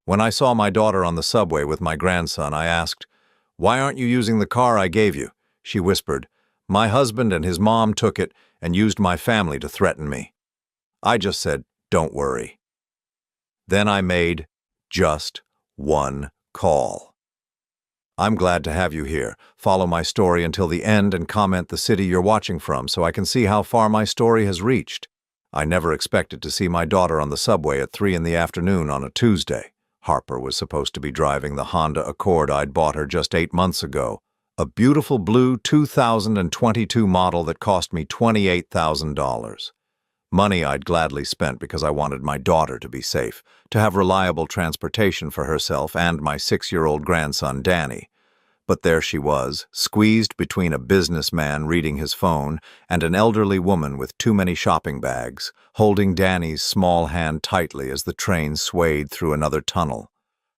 When I saw my daughter on the subway with my grandson, I asked, "Why aren't you using the car I gave you?" She whispered, "My husband and his mom took it and used my family to threaten me." I just said, "Don't worry." Then I made just one call. I'm glad to have you here. Follow my story until the end and comment the city you're watching from so I can see how far my story has reached. I never expected to see my daughter on the subway at 3 in the afternoon on a Tuesday. Harper was supposed to be driving the Honda Accord I'd bought her just 8 months ago, a beautiful blue 2022 model that cost me $28,000. Money I'd gladly spent because I wanted my daughter to be safe, to have reliable transportation for herself and my 6-year-old grandson, Danny. But there she was, squeezed between a businessman reading his phone and an elderly woman with too many shopping bags, holding Danny's small hand tightly as the train swayed through another tunnel.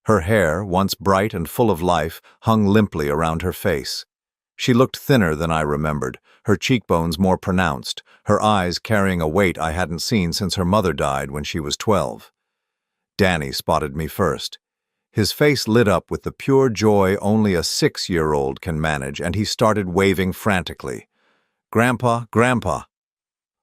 Her hair, once bright and full of life, hung limply around her face. She looked thinner than I remembered, her cheekbones more pronounced, her eyes carrying a weight I hadn't seen since her mother died when she was 12. Danny spotted me first. His face lit up with the pure joy only a 6-year-old can manage, and he started waving frantically. "Grandpa, Grandpa!"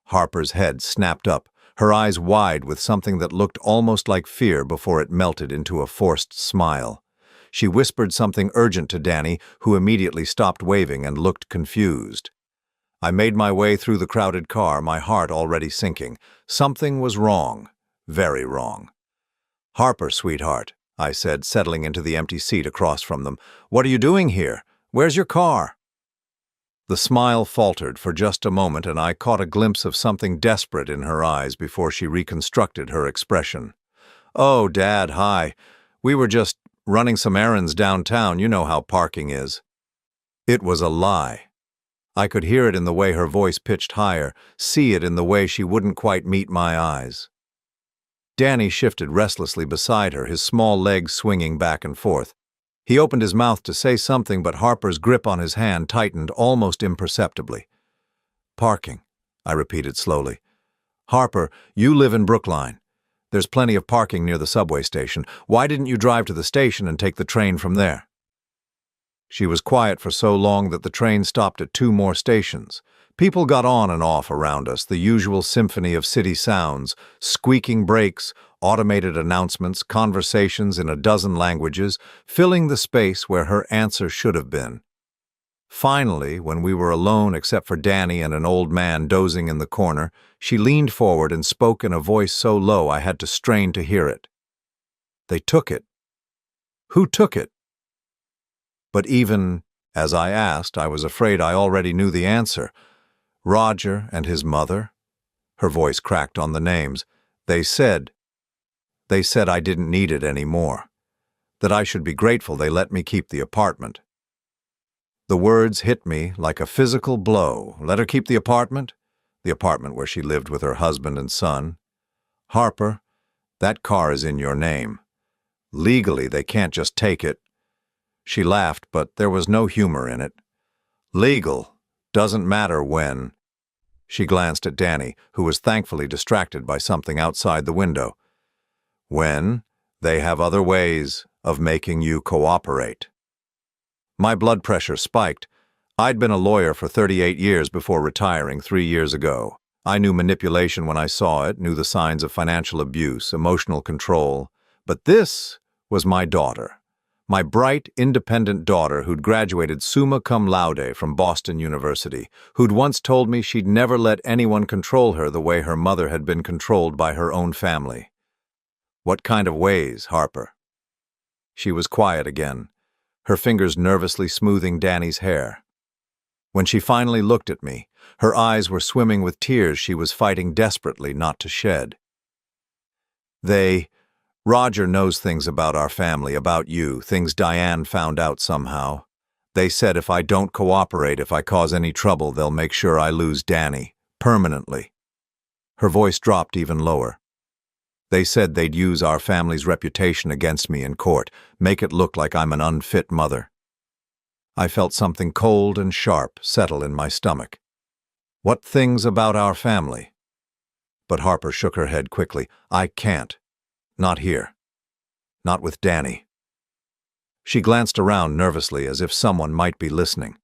Harper's head snapped up, her eyes wide with something that looked almost like fear before it melted into a forced smile. She whispered something urgent to Danny, who immediately stopped waving and looked confused. I made my way through the crowded car, my heart already sinking. Something was wrong, very wrong. "Harper, sweetheart," I said, settling into the empty seat across from them. "What are you doing here? Where's your car?" The smile faltered for just a moment, and I caught a glimpse of something desperate in her eyes before she reconstructed her expression. "Oh, Dad, hi. We were just running some errands downtown. You know how parking is." It was a lie. I could hear it in the way her voice pitched higher, see it in the way she wouldn't quite meet my eyes. Danny shifted restlessly beside her, his small legs swinging back and forth. He opened his mouth to say something, but Harper's grip on his hand tightened almost imperceptibly. "Parking," I repeated slowly. "Harper, you live in Brookline. There's plenty of parking near the subway station. Why didn't you drive to the station and take the train from there?" She was quiet for so long that the train stopped at 2 more stations. People got on and off around us, the usual symphony of city sounds, squeaking brakes, automated announcements, conversations in a dozen languages, filling the space where her answer should have been. Finally, when we were alone except for Danny and an old man dozing in the corner, she leaned forward and spoke in a voice so low I had to strain to hear it. "They took it." "Who took it?" But even as I asked, I was afraid I already knew the answer. "Roger and his mother." Her voice cracked on the names. They said I didn't need it anymore. That I should be grateful they let me keep the apartment." The words hit me like a physical blow. Let her keep the apartment? The apartment where she lived with her husband and son. "Harper, that car is in your name. Legally, they can't just take it." She laughed, but there was no humor in it. "Legal. Doesn't matter when." She glanced at Danny, who was thankfully distracted by something outside the window. "When they have other ways of making you cooperate." My blood pressure spiked. I'd been a lawyer for 38 years before retiring 3 years ago. I knew manipulation when I saw it, knew the signs of financial abuse, emotional control. But this was my daughter. My bright, independent daughter who'd graduated summa cum laude from Boston University, who'd once told me she'd never let anyone control her the way her mother had been controlled by her own family. "What kind of ways, Harper?" She was quiet again, her fingers nervously smoothing Danny's hair. When she finally looked at me, her eyes were swimming with tears she was fighting desperately not to shed. Roger knows things about our family, about you, things Diane found out somehow. They said if I don't cooperate, if I cause any trouble, they'll make sure I lose Danny, permanently." Her voice dropped even lower. "They said they'd use our family's reputation against me in court, make it look like I'm an unfit mother." I felt something cold and sharp settle in my stomach. "What things about our family?" But Harper shook her head quickly. "I can't. Not here." Not with Danny. She glanced around nervously as if someone might be listening.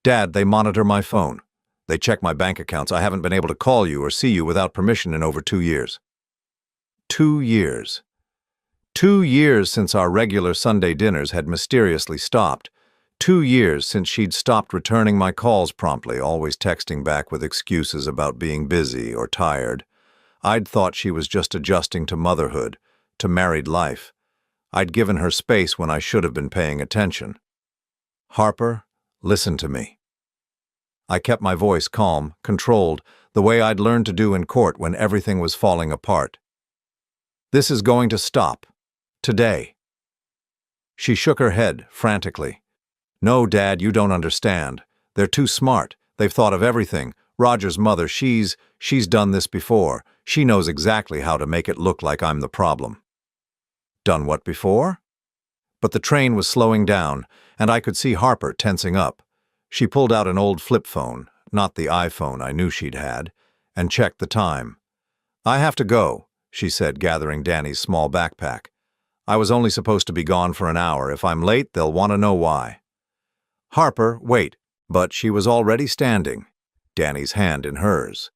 Dad, they monitor my phone. They check my bank accounts. I haven't been able to call you or see you without permission in over 2 years. 2 years. 2 years since our regular Sunday dinners had mysteriously stopped. 2 years since she'd stopped returning my calls promptly, always texting back with excuses about being busy or tired. I'd thought she was just adjusting to motherhood, to married life. I'd given her space when I should have been paying attention. Harper, listen to me. I kept my voice calm, controlled, the way I'd learned to do in court when everything was falling apart. This is going to stop. Today. She shook her head, frantically. No, Dad, you don't understand. They're too smart. They've thought of everything. Roger's mother, she's done this before. She knows exactly how to make it look like I'm the problem. Done what before? But the train was slowing down, and I could see Harper tensing up. She pulled out an old flip phone, not the iPhone I knew she'd had, and checked the time. I have to go, she said, gathering Danny's small backpack. I was only supposed to be gone for an hour. If I'm late, they'll want to know why. Harper, wait. But she was already standing, Danny's hand in hers.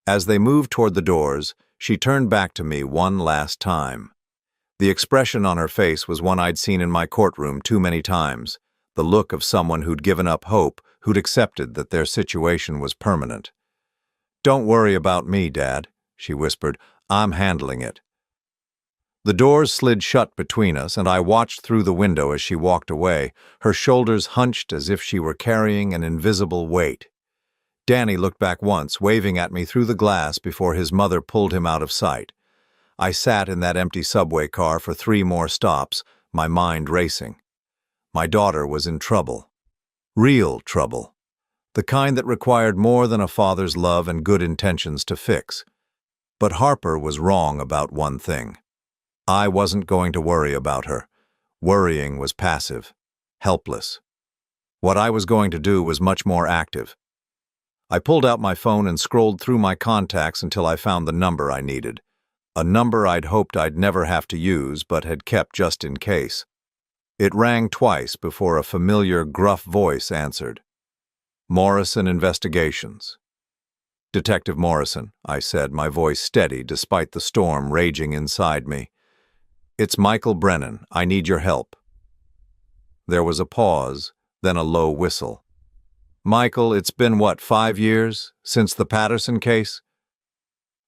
As they moved toward the doors, she turned back to me one last time. The expression on her face was one I'd seen in my courtroom too many times, the look of someone who'd given up hope, who'd accepted that their situation was permanent. Don't worry about me, Dad, she whispered. I'm handling it. The doors slid shut between us, and I watched through the window as she walked away, her shoulders hunched as if she were carrying an invisible weight. Danny looked back once, waving at me through the glass before his mother pulled him out of sight. I sat in that empty subway car for 3 more stops, my mind racing. My daughter was in trouble. Real trouble. The kind that required more than a father's love and good intentions to fix. But Harper was wrong about one thing. I wasn't going to worry about her. Worrying was passive, helpless. What I was going to do was much more active. I pulled out my phone and scrolled through my contacts until I found the number I needed. A number I'd hoped I'd never have to use, but had kept just in case. It rang twice before a familiar, gruff voice answered. Morrison Investigations. Detective Morrison, I said, my voice steady despite the storm raging inside me. It's Michael Brennan. I need your help. There was a pause, then a low whistle. Michael, it's been, 5 years since the Patterson case?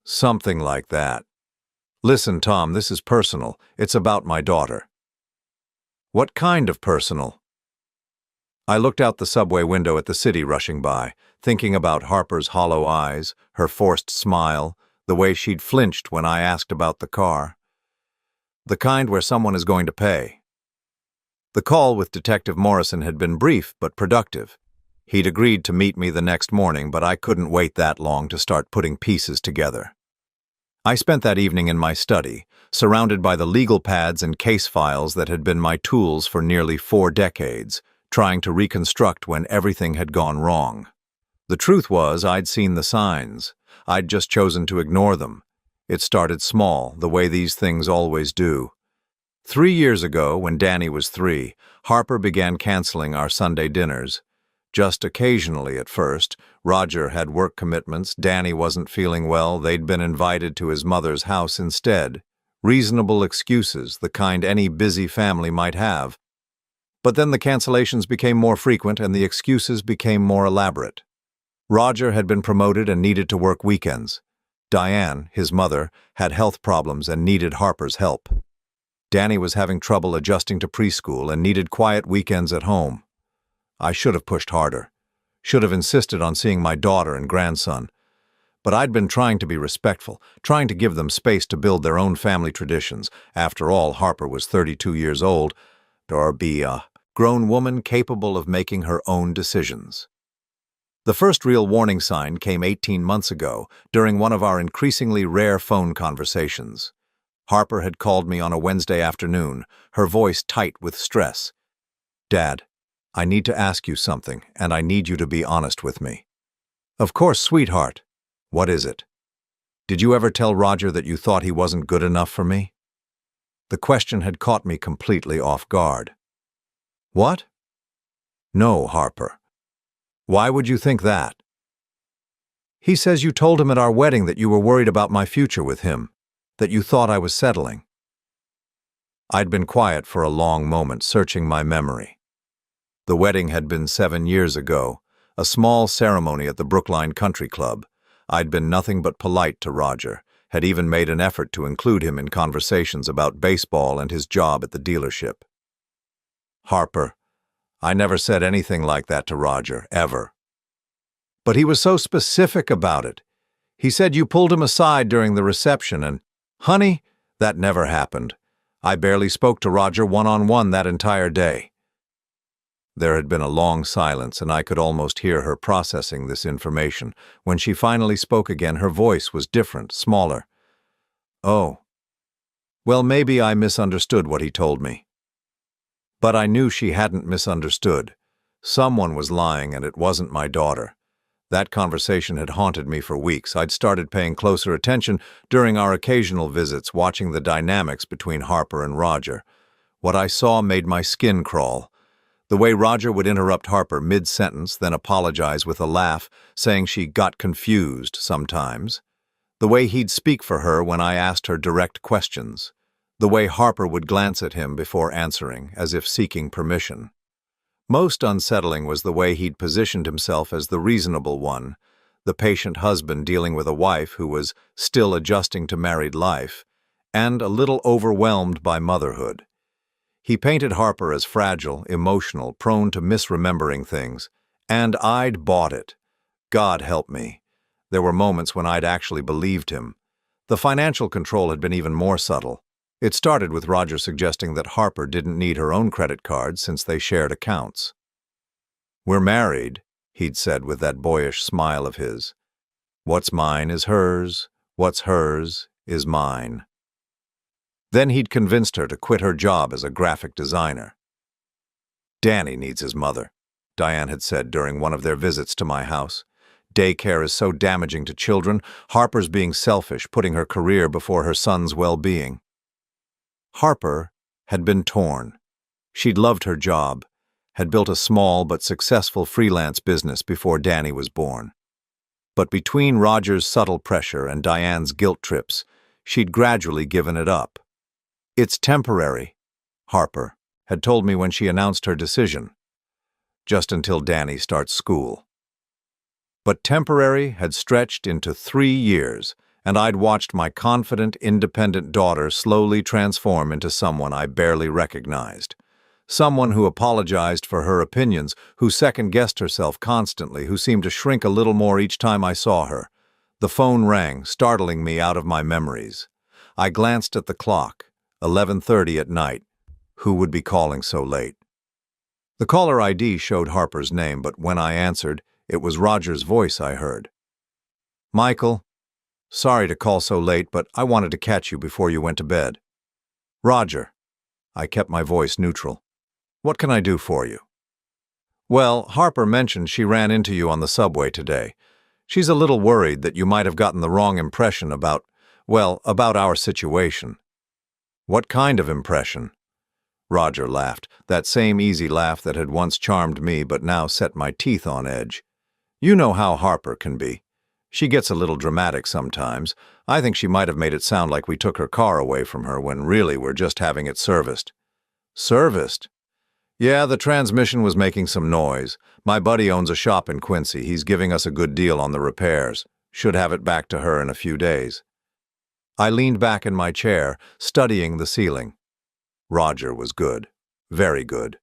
Something like that. Listen, Tom, this is personal. It's about my daughter. What kind of personal? I looked out the subway window at the city rushing by, thinking about Harper's hollow eyes, her forced smile, the way she'd flinched when I asked about the car. The kind where someone is going to pay. The call with Detective Morrison had been brief but productive. He'd agreed to meet me the next morning, but I couldn't wait that long to start putting pieces together. I spent that evening in my study, surrounded by the legal pads and case files that had been my tools for nearly 4 decades, trying to reconstruct when everything had gone wrong. The truth was, I'd seen the signs. I'd just chosen to ignore them. It started small, the way these things always do. 3 years ago, when Danny was 3, Harper began canceling our Sunday dinners. Just occasionally at first. Roger had work commitments, Danny wasn't feeling well, they'd been invited to his mother's house instead. Reasonable excuses, the kind any busy family might have. But then the cancellations became more frequent and the excuses became more elaborate. Roger had been promoted and needed to work weekends. Diane, his mother, had health problems and needed Harper's help. Danny was having trouble adjusting to preschool and needed quiet weekends at home. I should have pushed harder, should have insisted on seeing my daughter and grandson. But I'd been trying to be respectful, trying to give them space to build their own family traditions. After all, Harper was 32 years old, or be a grown woman capable of making her own decisions. The first real warning sign came 18 months ago, during one of our increasingly rare phone conversations. Harper had called me on a Wednesday afternoon, her voice tight with stress. Dad, I need to ask you something, and I need you to be honest with me. Of course, sweetheart. What is it? Did you ever tell Roger that you thought he wasn't good enough for me? The question had caught me completely off guard. What? No, Harper. Why would you think that? He says you told him at our wedding that you were worried about my future with him, that you thought I was settling. I'd been quiet for a long moment, searching my memory. The wedding had been 7 years ago, a small ceremony at the Brookline Country Club. I'd been nothing but polite to Roger, had even made an effort to include him in conversations about baseball and his job at the dealership. Harper, I never said anything like that to Roger, ever. But he was so specific about it. He said you pulled him aside during the reception and, honey, that never happened. I barely spoke to Roger one-on-one that entire day. There had been a long silence, and I could almost hear her processing this information. When she finally spoke again, her voice was different, smaller. Oh. Well, maybe I misunderstood what he told me. But I knew she hadn't misunderstood. Someone was lying, and it wasn't my daughter. That conversation had haunted me for weeks. I'd started paying closer attention during our occasional visits, watching the dynamics between Harper and Roger. What I saw made my skin crawl. The way Roger would interrupt Harper mid-sentence, then apologize with a laugh, saying she got confused sometimes. The way he'd speak for her when I asked her direct questions. The way Harper would glance at him before answering, as if seeking permission. Most unsettling was the way he'd positioned himself as the reasonable one, the patient husband dealing with a wife who was still adjusting to married life, and a little overwhelmed by motherhood. He painted Harper as fragile, emotional, prone to misremembering things, and I'd bought it. God help me. There were moments when I'd actually believed him. The financial control had been even more subtle. It started with Roger suggesting that Harper didn't need her own credit card since they shared accounts. We're married, he'd said with that boyish smile of his. What's mine is hers, what's hers is mine. Then he'd convinced her to quit her job as a graphic designer. Danny needs his mother, Diane had said during one of their visits to my house. Daycare is so damaging to children. Harper's being selfish, putting her career before her son's well-being. Harper had been torn. She'd loved her job, had built a small but successful freelance business before Danny was born. But between Roger's subtle pressure and Diane's guilt trips, she'd gradually given it up. It's temporary, Harper had told me when she announced her decision. Just until Danny starts school. But temporary had stretched into 3 years, and I'd watched my confident, independent daughter slowly transform into someone I barely recognized. Someone who apologized for her opinions, who second-guessed herself constantly, who seemed to shrink a little more each time I saw her. The phone rang, startling me out of my memories. I glanced at the clock, 11:30 at night. Who would be calling so late? The caller ID showed Harper's name, but when I answered, it was Roger's voice I heard. Michael, sorry to call so late, but I wanted to catch you before you went to bed. Roger. I kept my voice neutral. What can I do for you? Well, Harper mentioned she ran into you on the subway today. She's a little worried that you might have gotten the wrong impression about our situation. What kind of impression? Roger laughed, that same easy laugh that had once charmed me but now set my teeth on edge. You know how Harper can be. She gets a little dramatic sometimes. I think she might have made it sound like we took her car away from her when really we're just having it serviced. Serviced? Yeah, the transmission was making some noise. My buddy owns a shop in Quincy. He's giving us a good deal on the repairs. Should have it back to her in a few days. I leaned back in my chair, studying the ceiling. Roger was good. Very good.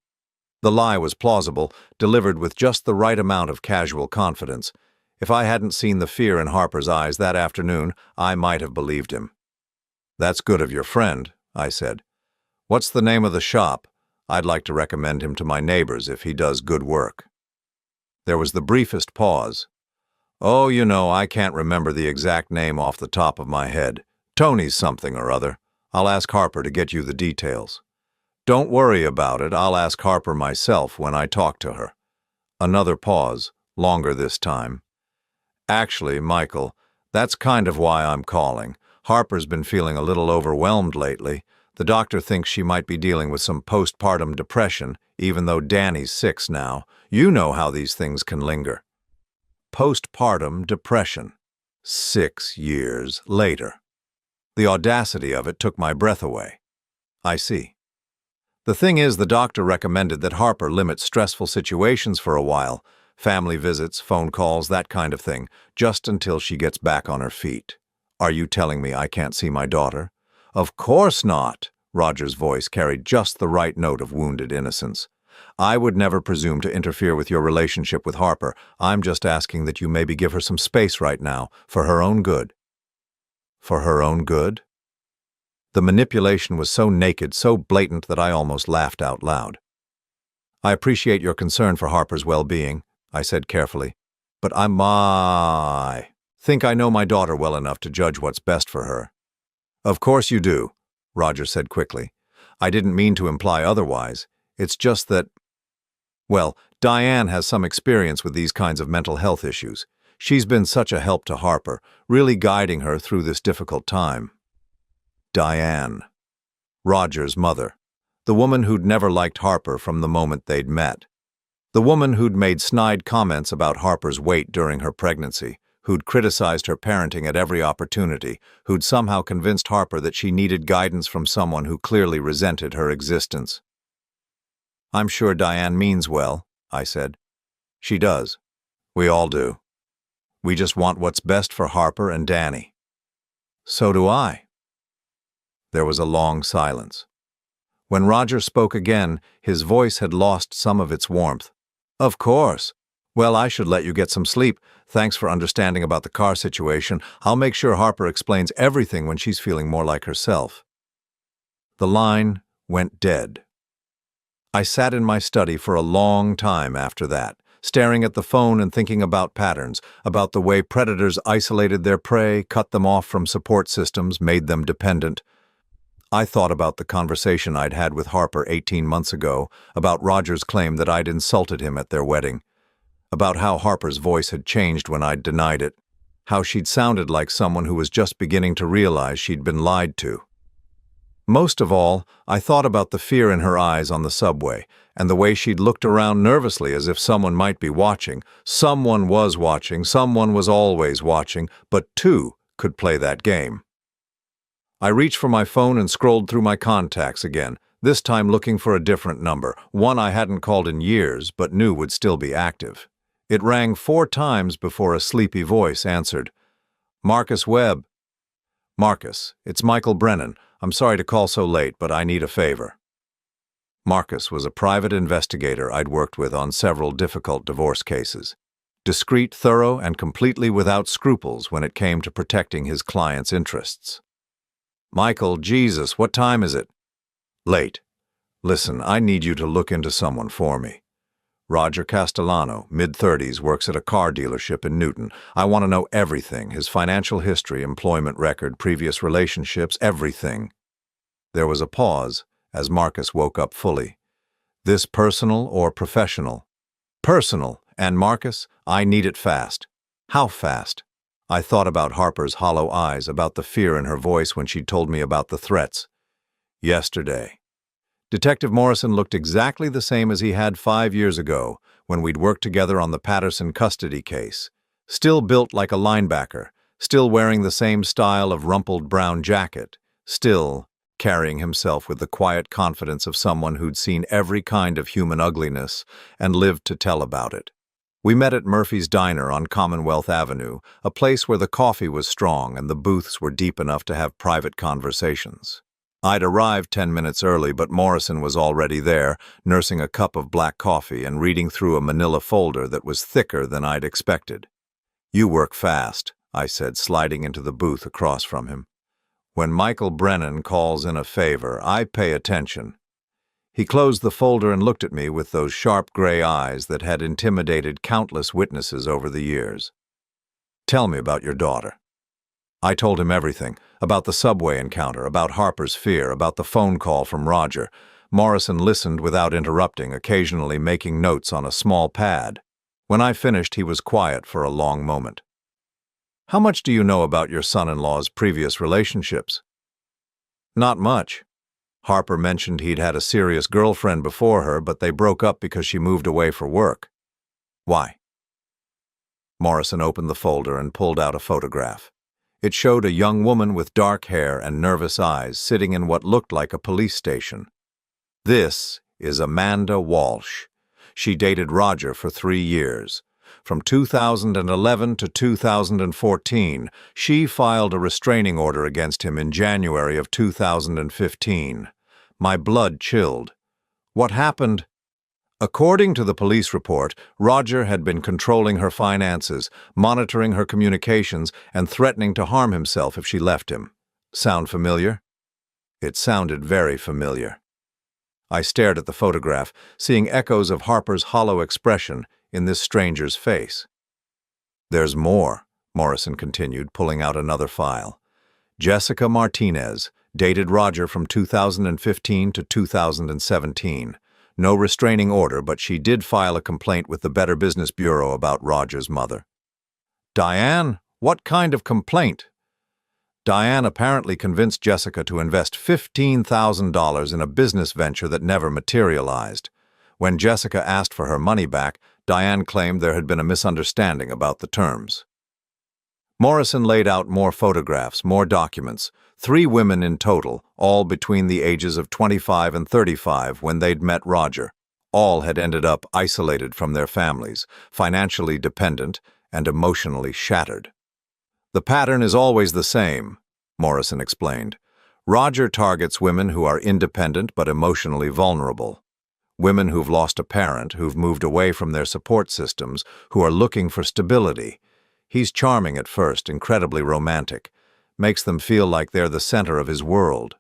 The lie was plausible, delivered with just the right amount of casual confidence. If I hadn't seen the fear in Harper's eyes that afternoon, I might have believed him. That's good of your friend, I said. What's the name of the shop? I'd like to recommend him to my neighbors if he does good work. There was the briefest pause. Oh, you know, I can't remember the exact name off the top of my head. Tony's something or other. I'll ask Harper to get you the details. Don't worry about it. I'll ask Harper myself when I talk to her. Another pause, longer this time. Actually, Michael, that's kind of why I'm calling. Harper's been feeling a little overwhelmed lately. The doctor thinks she might be dealing with some postpartum depression, even though Danny's 6 now. You know how these things can linger. Postpartum depression. 6 years later. The audacity of it took my breath away. I see. The thing is, the doctor recommended that Harper limit stressful situations for a while, family visits, phone calls, that kind of thing, just until she gets back on her feet. Are you telling me I can't see my daughter? Of course not. Roger's voice carried just the right note of wounded innocence. I would never presume to interfere with your relationship with Harper. I'm just asking that you maybe give her some space right now, for her own good. For her own good? The manipulation was so naked, so blatant that I almost laughed out loud. I appreciate your concern for Harper's well-being, I said carefully, but I think I know my daughter well enough to judge what's best for her. Of course you do, Roger said quickly. I didn't mean to imply otherwise. It's just that, well, Diane has some experience with these kinds of mental health issues. She's been such a help to Harper, really guiding her through this difficult time. Diane. Roger's mother. The woman who'd never liked Harper from the moment they'd met. The woman who'd made snide comments about Harper's weight during her pregnancy, who'd criticized her parenting at every opportunity, who'd somehow convinced Harper that she needed guidance from someone who clearly resented her existence. I'm sure Diane means well, I said. She does. We all do. We just want what's best for Harper and Danny. So do I. There was a long silence. When Roger spoke again, his voice had lost some of its warmth. Of course. Well, I should let you get some sleep. Thanks for understanding about the car situation. I'll make sure Harper explains everything when she's feeling more like herself. The line went dead. I sat in my study for a long time after that, staring at the phone and thinking about patterns, about the way predators isolated their prey, cut them off from support systems, made them dependent. I thought about the conversation I'd had with Harper 18 months ago, about Roger's claim that I'd insulted him at their wedding, about how Harper's voice had changed when I'd denied it, how she'd sounded like someone who was just beginning to realize she'd been lied to. Most of all, I thought about the fear in her eyes on the subway, and the way she'd looked around nervously as if someone might be watching. Someone was watching, someone was always watching, but two could play that game. I reached for my phone and scrolled through my contacts again, this time looking for a different number, one I hadn't called in years but knew would still be active. It rang 4 times before a sleepy voice answered. Marcus Webb. Marcus, it's Michael Brennan. I'm sorry to call so late, but I need a favor. Marcus was a private investigator I'd worked with on several difficult divorce cases. Discreet, thorough, and completely without scruples when it came to protecting his clients' interests. Michael, Jesus, what time is it? Late. Listen, I need you to look into someone for me. Roger Castellano, mid-30s, works at a car dealership in Newton. I want to know everything, his financial history, employment record, previous relationships, everything. There was a pause as Marcus woke up fully. This personal or professional? Personal, and Marcus, I need it fast. How fast? I thought about Harper's hollow eyes, about the fear in her voice when she'd told me about the threats. Yesterday. Detective Morrison looked exactly the same as he had 5 years ago, when we'd worked together on the Patterson custody case. Still built like a linebacker, still wearing the same style of rumpled brown jacket, still carrying himself with the quiet confidence of someone who'd seen every kind of human ugliness and lived to tell about it. We met at Murphy's Diner on Commonwealth Avenue, a place where the coffee was strong and the booths were deep enough to have private conversations. I'd arrived 10 minutes early, but Morrison was already there, nursing a cup of black coffee and reading through a manila folder that was thicker than I'd expected. You work fast, I said, sliding into the booth across from him. When Michael Brennan calls in a favor, I pay attention. He closed the folder and looked at me with those sharp gray eyes that had intimidated countless witnesses over the years. Tell me about your daughter. I told him everything, about the subway encounter, about Harper's fear, about the phone call from Roger. Morrison listened without interrupting, occasionally making notes on a small pad. When I finished, he was quiet for a long moment. How much do you know about your son-in-law's previous relationships? Not much. Harper mentioned he'd had a serious girlfriend before her, but they broke up because she moved away for work. Why? Morrison opened the folder and pulled out a photograph. It showed a young woman with dark hair and nervous eyes sitting in what looked like a police station. This is Amanda Walsh. She dated Roger for 3 years. From 2011 to 2014, she filed a restraining order against him in January of 2015. My blood chilled. What happened? According to the police report, Roger had been controlling her finances, monitoring her communications, and threatening to harm himself if she left him. Sound familiar? It sounded very familiar. I stared at the photograph, seeing echoes of Harper's hollow expression in this stranger's face. There's more, Morrison continued, pulling out another file. Jessica Martinez dated Roger from 2015 to 2017. No restraining order, but she did file a complaint with the Better Business Bureau about Roger's mother. Diane, what kind of complaint? Diane apparently convinced Jessica to invest $15,000 in a business venture that never materialized. When Jessica asked for her money back, Diane claimed there had been a misunderstanding about the terms. Morrison laid out more photographs, more documents. 3 women in total, all between the ages of 25 and 35 when they'd met Roger. All had ended up isolated from their families, financially dependent, and emotionally shattered. The pattern is always the same, Morrison explained. Roger targets women who are independent but emotionally vulnerable. Women who've lost a parent, who've moved away from their support systems, who are looking for stability. He's charming at first, incredibly romantic. Makes them feel like they're the center of his world.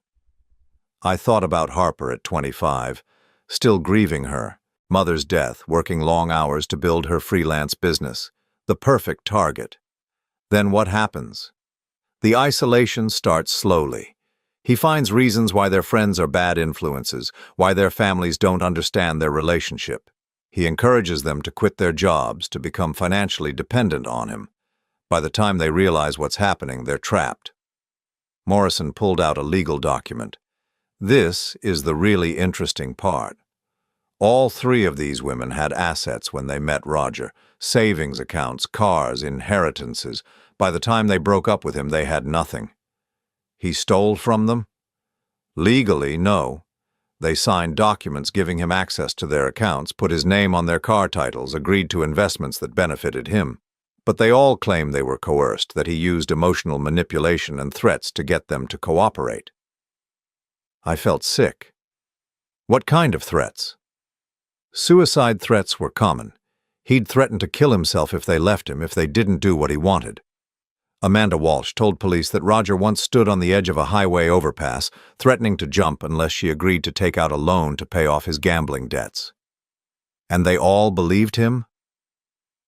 I thought about Harper at 25, still grieving her. Mother's death, working long hours to build her freelance business. The perfect target. Then what happens? The isolation starts slowly. He finds reasons why their friends are bad influences, why their families don't understand their relationship. He encourages them to quit their jobs, to become financially dependent on him. By the time they realize what's happening, they're trapped. Morrison pulled out a legal document. This is the really interesting part. All 3 of these women had assets when they met Roger. Savings accounts, cars, inheritances. By the time they broke up with him, they had nothing. He stole from them? Legally, no. They signed documents giving him access to their accounts, put his name on their car titles, agreed to investments that benefited him. But they all claim they were coerced, that he used emotional manipulation and threats to get them to cooperate. I felt sick. What kind of threats? Suicide threats were common. He'd threaten to kill himself if they left him, if they didn't do what he wanted. Amanda Walsh told police that Roger once stood on the edge of a highway overpass, threatening to jump unless she agreed to take out a loan to pay off his gambling debts. And they all believed him?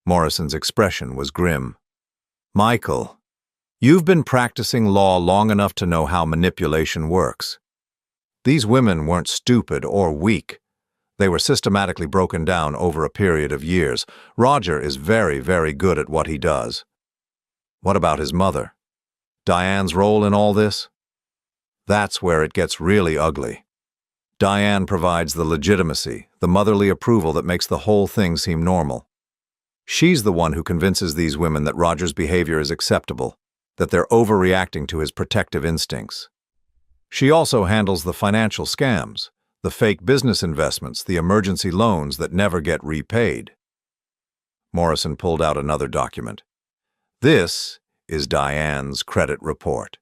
Morrison's expression was grim. Michael, you've been practicing law long enough to know how manipulation works. These women weren't stupid or weak. They were systematically broken down over a period of years. Roger is very, very good at what he does. What about his mother? Diane's role in all this? That's where it gets really ugly. Diane provides the legitimacy, the motherly approval that makes the whole thing seem normal. She's the one who convinces these women that Roger's behavior is acceptable, that they're overreacting to his protective instincts. She also handles the financial scams, the fake business investments, the emergency loans that never get repaid. Morrison pulled out another document. This is Diane's credit report.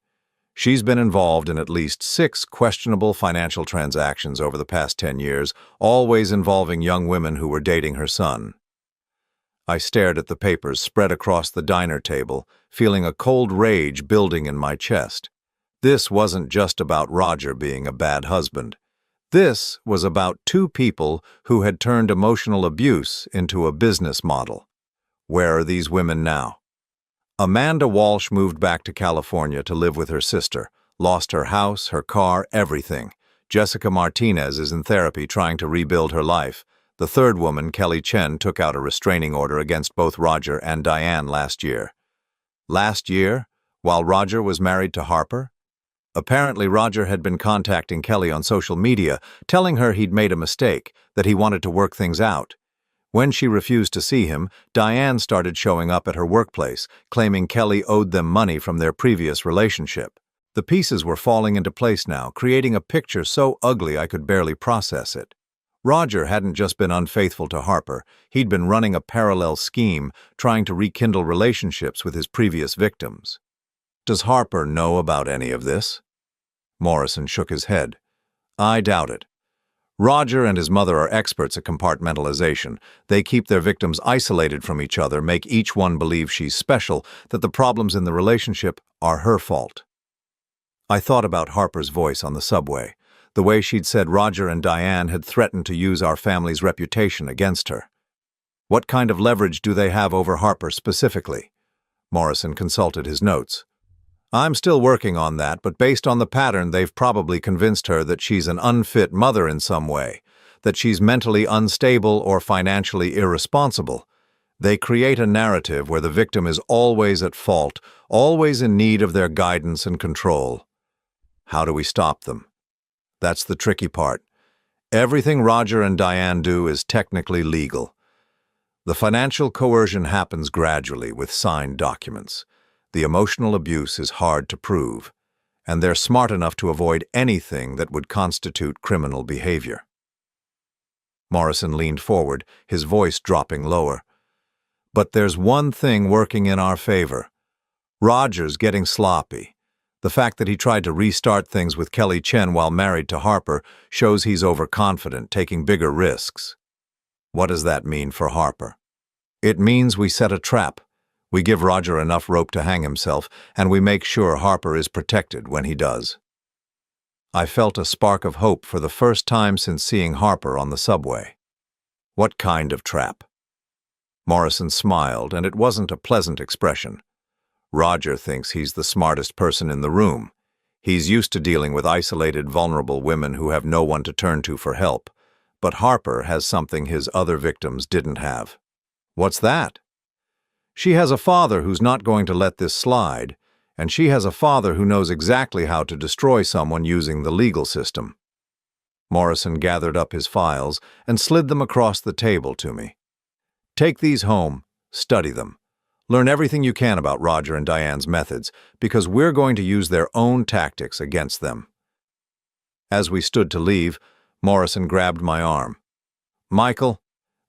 She's been involved in at least 6 questionable financial transactions over the past 10 years, always involving young women who were dating her son. I stared at the papers spread across the diner table, feeling a cold rage building in my chest. This wasn't just about Roger being a bad husband. This was about 2 people who had turned emotional abuse into a business model. Where are these women now? Amanda Walsh moved back to California to live with her sister, lost her house, her car, everything. Jessica Martinez is in therapy trying to rebuild her life. The 3rd woman, Kelly Chen, took out a restraining order against both Roger and Diane last year. Last year, while Roger was married to Harper? Apparently, Roger had been contacting Kelly on social media, telling her he'd made a mistake, that he wanted to work things out. When she refused to see him, Diane started showing up at her workplace, claiming Kelly owed them money from their previous relationship. The pieces were falling into place now, creating a picture so ugly I could barely process it. Roger hadn't just been unfaithful to Harper, he'd been running a parallel scheme, trying to rekindle relationships with his previous victims. Does Harper know about any of this? Morrison shook his head. I doubt it. Roger and his mother are experts at compartmentalization. They keep their victims isolated from each other, make each one believe she's special, that the problems in the relationship are her fault. I thought about Harper's voice on the subway, the way she'd said Roger and Diane had threatened to use our family's reputation against her. What kind of leverage do they have over Harper specifically? Morrison consulted his notes. I'm still working on that, but based on the pattern, they've probably convinced her that she's an unfit mother in some way, that she's mentally unstable or financially irresponsible. They create a narrative where the victim is always at fault, always in need of their guidance and control. How do we stop them? That's the tricky part. Everything Roger and Diane do is technically legal. The financial coercion happens gradually with signed documents. The emotional abuse is hard to prove, and they're smart enough to avoid anything that would constitute criminal behavior. Morrison leaned forward, his voice dropping lower. But there's one thing working in our favor. Roger's getting sloppy. The fact that he tried to restart things with Kelly Chen while married to Harper shows he's overconfident, taking bigger risks. What does that mean for Harper? It means we set a trap. We give Roger enough rope to hang himself, and we make sure Harper is protected when he does. I felt a spark of hope for the first time since seeing Harper on the subway. What kind of trap? Morrison smiled, and it wasn't a pleasant expression. Roger thinks he's the smartest person in the room. He's used to dealing with isolated, vulnerable women who have no one to turn to for help. But Harper has something his other victims didn't have. What's that? She has a father who's not going to let this slide, and she has a father who knows exactly how to destroy someone using the legal system. Morrison gathered up his files and slid them across the table to me. Take these home, study them. Learn everything you can about Roger and Diane's methods, because we're going to use their own tactics against them. As we stood to leave, Morrison grabbed my arm. Michael,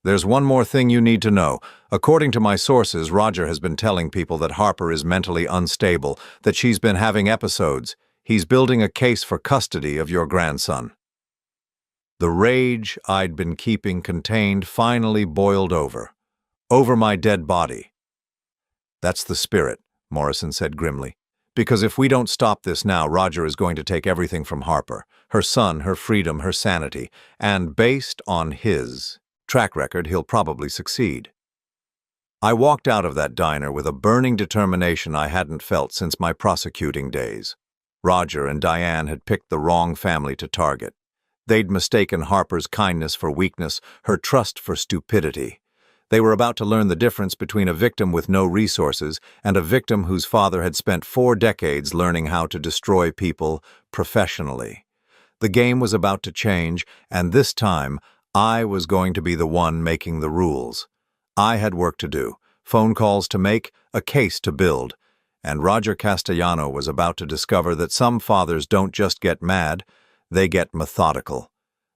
there's one more thing you need to know. According to my sources, Roger has been telling people that Harper is mentally unstable, that she's been having episodes. He's building a case for custody of your grandson. The rage I'd been keeping contained finally boiled over my dead body. That's the spirit, Morrison said grimly. Because if we don't stop this now, Roger is going to take everything from Harper, her son, her freedom, her sanity, and based on his track record, he'll probably succeed. I walked out of that diner with a burning determination I hadn't felt since my prosecuting days. Roger and Diane had picked the wrong family to target. They'd mistaken Harper's kindness for weakness, her trust for stupidity. They were about to learn the difference between a victim with no resources and a victim whose father had spent 4 decades learning how to destroy people professionally. The game was about to change, and this time, I was going to be the one making the rules. I had work to do, phone calls to make, a case to build, and Roger Castellano was about to discover that some fathers don't just get mad, they get methodical.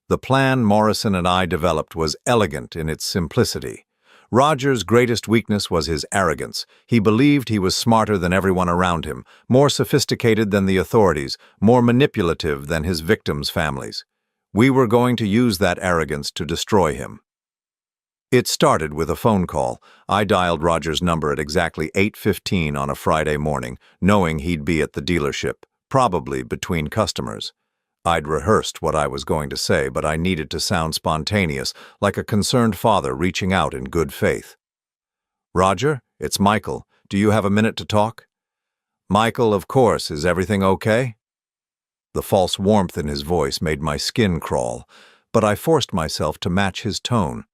The plan Morrison and I developed was elegant in its simplicity. Roger's greatest weakness was his arrogance. He believed he was smarter than everyone around him, more sophisticated than the authorities, more manipulative than his victims' families. We were going to use that arrogance to destroy him. It started with a phone call. I dialed Roger's number at exactly 8:15 on a Friday morning, knowing he'd be at the dealership, probably between customers. I'd rehearsed what I was going to say, but I needed to sound spontaneous, like a concerned father reaching out in good faith. Roger, it's Michael. Do you have a minute to talk? Michael, of course. Is everything okay? The false warmth in his voice made my skin crawl, but I forced myself to match his tone.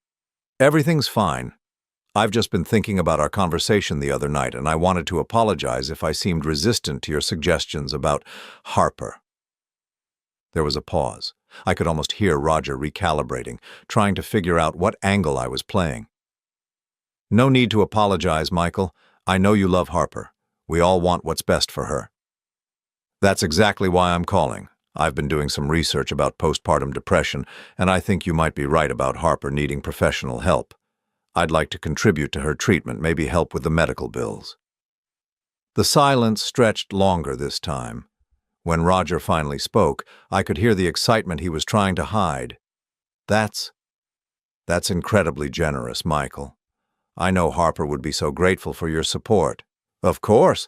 Everything's fine. I've just been thinking about our conversation the other night, and I wanted to apologize if I seemed resistant to your suggestions about Harper. There was a pause. I could almost hear Roger recalibrating, trying to figure out what angle I was playing. No need to apologize, Michael. I know you love Harper. We all want what's best for her. That's exactly why I'm calling. I've been doing some research about postpartum depression, and I think you might be right about Harper needing professional help. I'd like to contribute to her treatment, maybe help with the medical bills. The silence stretched longer this time. When Roger finally spoke, I could hear the excitement he was trying to hide. That's incredibly generous, Michael. I know Harper would be so grateful for your support. Of course.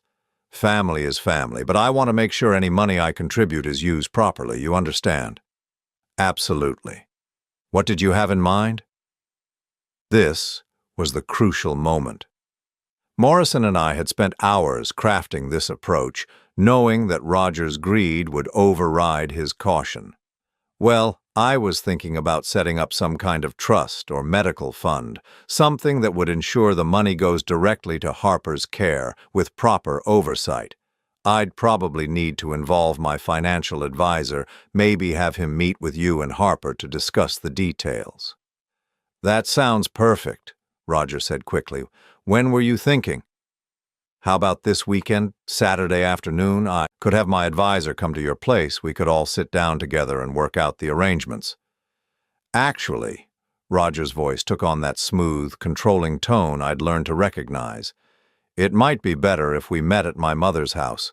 Family is family, but I want to make sure any money I contribute is used properly, you understand? Absolutely. What did you have in mind? This was the crucial moment. Morrison and I had spent hours crafting this approach, knowing that Roger's greed would override his caution. Well, I was thinking about setting up some kind of trust or medical fund, something that would ensure the money goes directly to Harper's care with proper oversight. I'd probably need to involve my financial advisor, maybe have him meet with you and Harper to discuss the details. That sounds perfect, Roger said quickly. When were you thinking? How about this weekend, Saturday afternoon? I could have my advisor come to your place. We could all sit down together and work out the arrangements. Actually, Roger's voice took on that smooth, controlling tone I'd learned to recognize. It might be better if we met at my mother's house.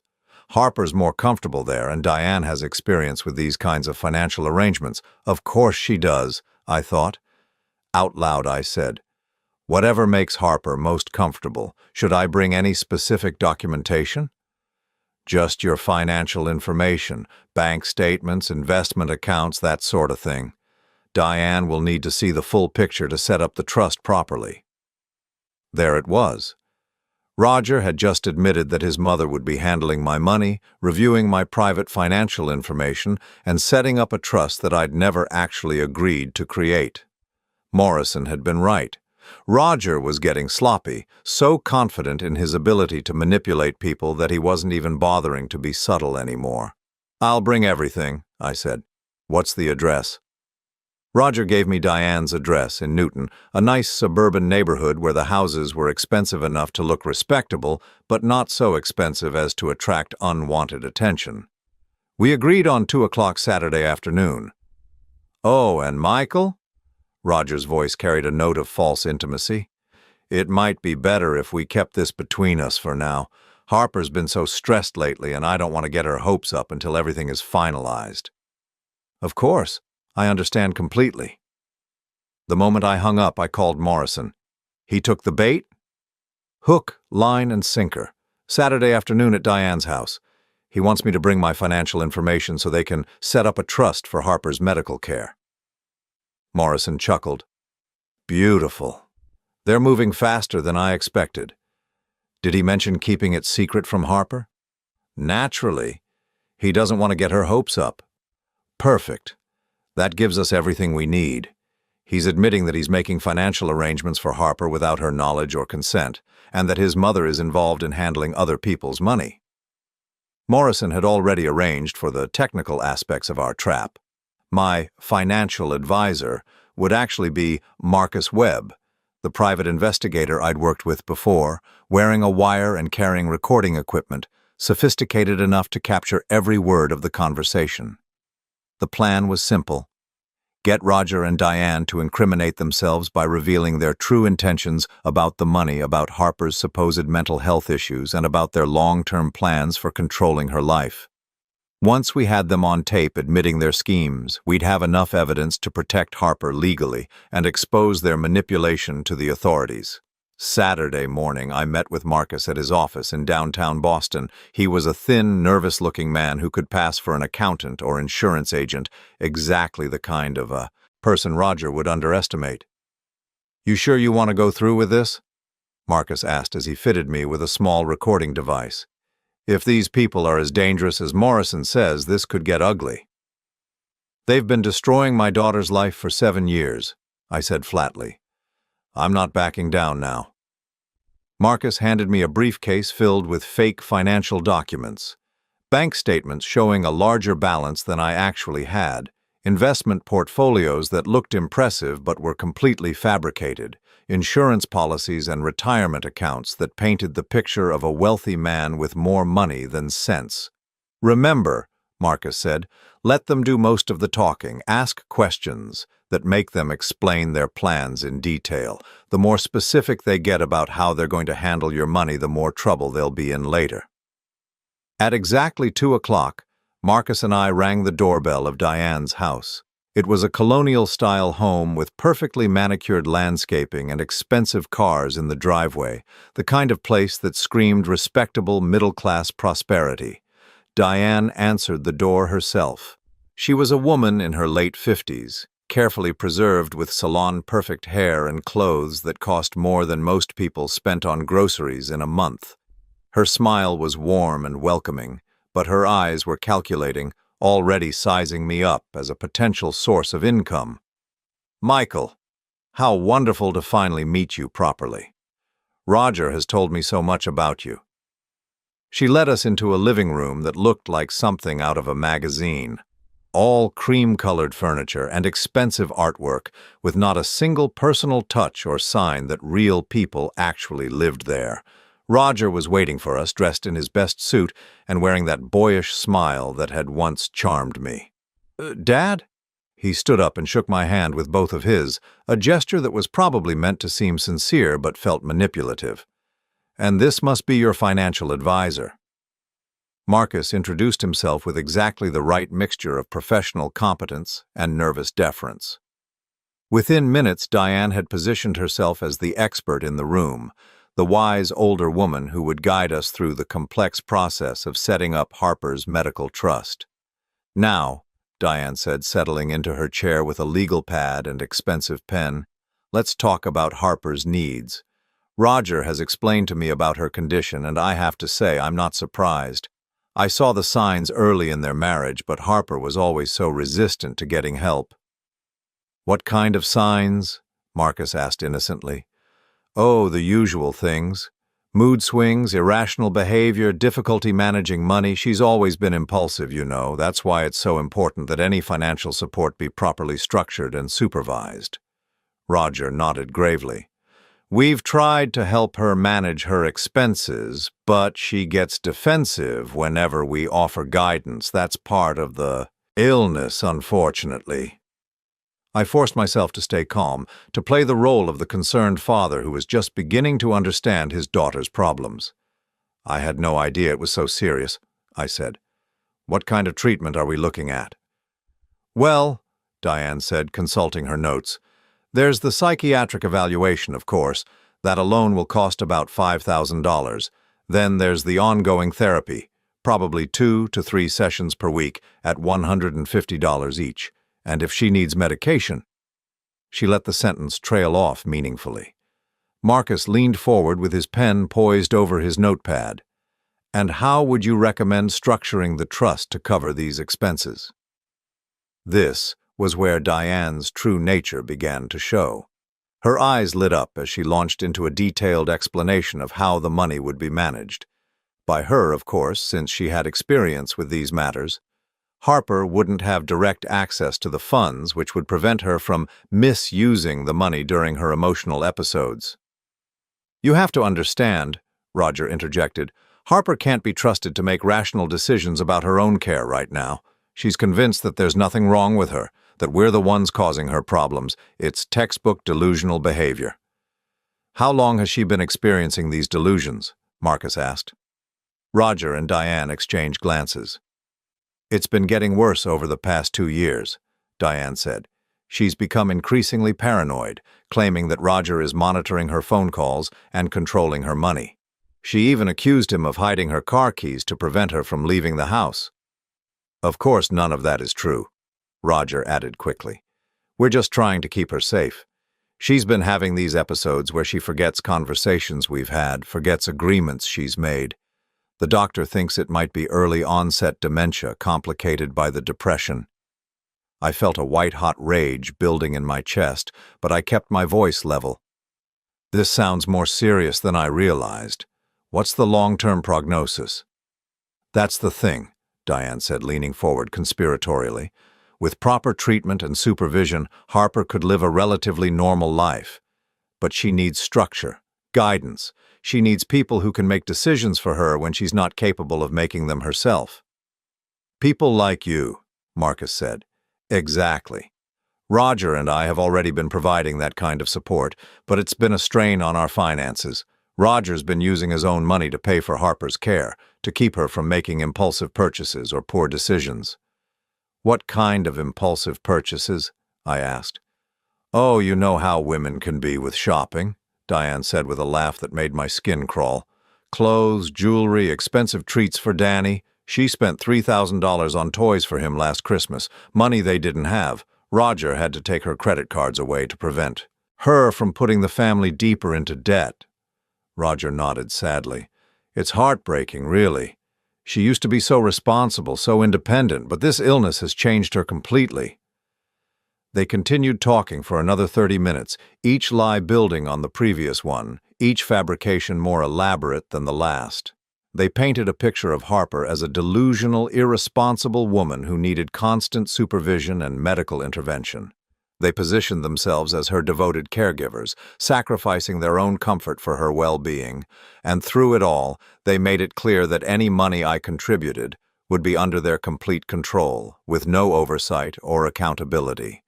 Harper's more comfortable there, and Diane has experience with these kinds of financial arrangements. Of course she does, I thought. Out loud I said, whatever makes Harper most comfortable. Should I bring any specific documentation? Just your financial information, bank statements, investment accounts, that sort of thing. Diane will need to see the full picture to set up the trust properly. There it was. Roger had just admitted that his mother would be handling my money, reviewing my private financial information, and setting up a trust that I'd never actually agreed to create. Morrison had been right. Roger was getting sloppy, so confident in his ability to manipulate people that he wasn't even bothering to be subtle anymore. I'll bring everything, I said. What's the address? Roger gave me Diane's address in Newton, a nice suburban neighborhood where the houses were expensive enough to look respectable, but not so expensive as to attract unwanted attention. We agreed on 2 o'clock Saturday afternoon. Oh, and Michael? Roger's voice carried a note of false intimacy. It might be better if we kept this between us for now. Harper's been so stressed lately, and I don't want to get her hopes up until everything is finalized. Of course, I understand completely. The moment I hung up, I called Morrison. He took the bait? Hook, line, and sinker. Saturday afternoon at Diane's house. He wants me to bring my financial information so they can set up a trust for Harper's medical care. Morrison chuckled. Beautiful. They're moving faster than I expected. Did he mention keeping it secret from Harper? Naturally. He doesn't want to get her hopes up. Perfect. That gives us everything we need. He's admitting that he's making financial arrangements for Harper without her knowledge or consent, and that his mother is involved in handling other people's money. Morrison had already arranged for the technical aspects of our trap. My financial advisor would actually be Marcus Webb, the private investigator I'd worked with before, wearing a wire and carrying recording equipment, sophisticated enough to capture every word of the conversation. The plan was simple. Get Roger and Diane to incriminate themselves by revealing their true intentions about the money, about Harper's supposed mental health issues, and about their long-term plans for controlling her life. Once we had them on tape admitting their schemes, we'd have enough evidence to protect Harper legally and expose their manipulation to the authorities. Saturday morning, I met with Marcus at his office in downtown Boston. He was a thin, nervous-looking man who could pass for an accountant or insurance agent, exactly the kind of a person Roger would underestimate. "You sure you want to go through with this?" Marcus asked as he fitted me with a small recording device. "If these people are as dangerous as Morrison says, this could get ugly." "They've been destroying my daughter's life for 7 years," I said flatly. I'm not backing down now. Marcus handed me a briefcase filled with fake financial documents. Bank statements showing a larger balance than I actually had, investment portfolios that looked impressive but were completely fabricated, insurance policies and retirement accounts that painted the picture of a wealthy man with more money than sense. Remember, Marcus said, let them do most of the talking. Ask questions that make them explain their plans in detail. The more specific they get about how they're going to handle your money, the more trouble they'll be in later. At exactly 2 o'clock, Marcus and I rang the doorbell of Diane's house. It was a colonial-style home with perfectly manicured landscaping and expensive cars in the driveway, the kind of place that screamed respectable middle-class prosperity. Diane answered the door herself. She was a woman in her late 50s, carefully preserved with salon-perfect hair and clothes that cost more than most people spent on groceries in a month. Her smile was warm and welcoming, but her eyes were calculating, already sizing me up as a potential source of income. "Michael, how wonderful to finally meet you properly. Roger has told me so much about you." She led us into a living room that looked like something out of a magazine. All cream-colored furniture and expensive artwork, with not a single personal touch or sign that real people actually lived there. Roger was waiting for us, dressed in his best suit and wearing that boyish smile that had once charmed me. "Dad?" He stood up and shook my hand with both of his, a gesture that was probably meant to seem sincere but felt manipulative. "And this must be your financial advisor." Marcus introduced himself with exactly the right mixture of professional competence and nervous deference. Within minutes, Diane had positioned herself as the expert in the room, the wise older woman who would guide us through the complex process of setting up Harper's medical trust. "Now," Diane said, settling into her chair with a legal pad and expensive pen, "let's talk about Harper's needs. Roger has explained to me about her condition, and I have to say I'm not surprised. I saw the signs early in their marriage, but Harper was always so resistant to getting help." "What kind of signs?" Marcus asked innocently. "Oh, the usual things. Mood swings, irrational behavior, difficulty managing money. She's always been impulsive, you know. That's why it's so important that any financial support be properly structured and supervised." Roger nodded gravely. "We've tried to help her manage her expenses, but she gets defensive whenever we offer guidance. That's part of the illness, unfortunately." I forced myself to stay calm, to play the role of the concerned father who was just beginning to understand his daughter's problems. "I had no idea it was so serious," I said. "What kind of treatment are we looking at?" "Well," Diane said, consulting her notes, "there's the psychiatric evaluation, of course. That alone will cost about $5,000. Then there's the ongoing therapy, probably 2 to 3 sessions per week at $150 each. And if she needs medication—" She let the sentence trail off meaningfully. Marcus leaned forward with his pen poised over his notepad. "And how would you recommend structuring the trust to cover these expenses?" This was where Diane's true nature began to show. Her eyes lit up as she launched into a detailed explanation of how the money would be managed. By her, of course, since she had experience with these matters. Harper wouldn't have direct access to the funds, which would prevent her from misusing the money during her emotional episodes. "You have to understand," Roger interjected, "Harper can't be trusted to make rational decisions about her own care right now. She's convinced that there's nothing wrong with her, that we're the ones causing her problems. It's textbook delusional behavior." "How long has she been experiencing these delusions?" Marcus asked. Roger and Diane exchanged glances. "It's been getting worse over the past 2 years," Diane said. "She's become increasingly paranoid, claiming that Roger is monitoring her phone calls and controlling her money. She even accused him of hiding her car keys to prevent her from leaving the house." "Of course none of that is true," Roger added quickly. "We're just trying to keep her safe. She's been having these episodes where she forgets conversations we've had, forgets agreements she's made. The doctor thinks it might be early-onset dementia complicated by the depression." I felt a white-hot rage building in my chest, but I kept my voice level. This sounds more serious than I realized. What's the long-term prognosis? That's the thing, Diane said, leaning forward conspiratorially. With proper treatment and supervision, Harper could live a relatively normal life. But she needs structure, guidance. She needs people who can make decisions for her when she's not capable of making them herself. People like you, Marcus said. Exactly. Roger and I have already been providing that kind of support, but it's been a strain on our finances. Roger's been using his own money to pay for Harper's care, to keep her from making impulsive purchases or poor decisions. What kind of impulsive purchases? I asked. Oh, you know how women can be with shopping, Diane said with a laugh that made my skin crawl. Clothes, jewelry, expensive treats for Danny. She spent $3,000 on toys for him last Christmas, money they didn't have. Roger had to take her credit cards away to prevent her from putting the family deeper into debt. Roger nodded sadly. It's heartbreaking, really. She used to be so responsible, so independent, but this illness has changed her completely. They continued talking for another 30 minutes, each lie building on the previous one, each fabrication more elaborate than the last. They painted a picture of Harper as a delusional, irresponsible woman who needed constant supervision and medical intervention. They positioned themselves as her devoted caregivers, sacrificing their own comfort for her well-being, and through it all, they made it clear that any money I contributed would be under their complete control, with no oversight or accountability.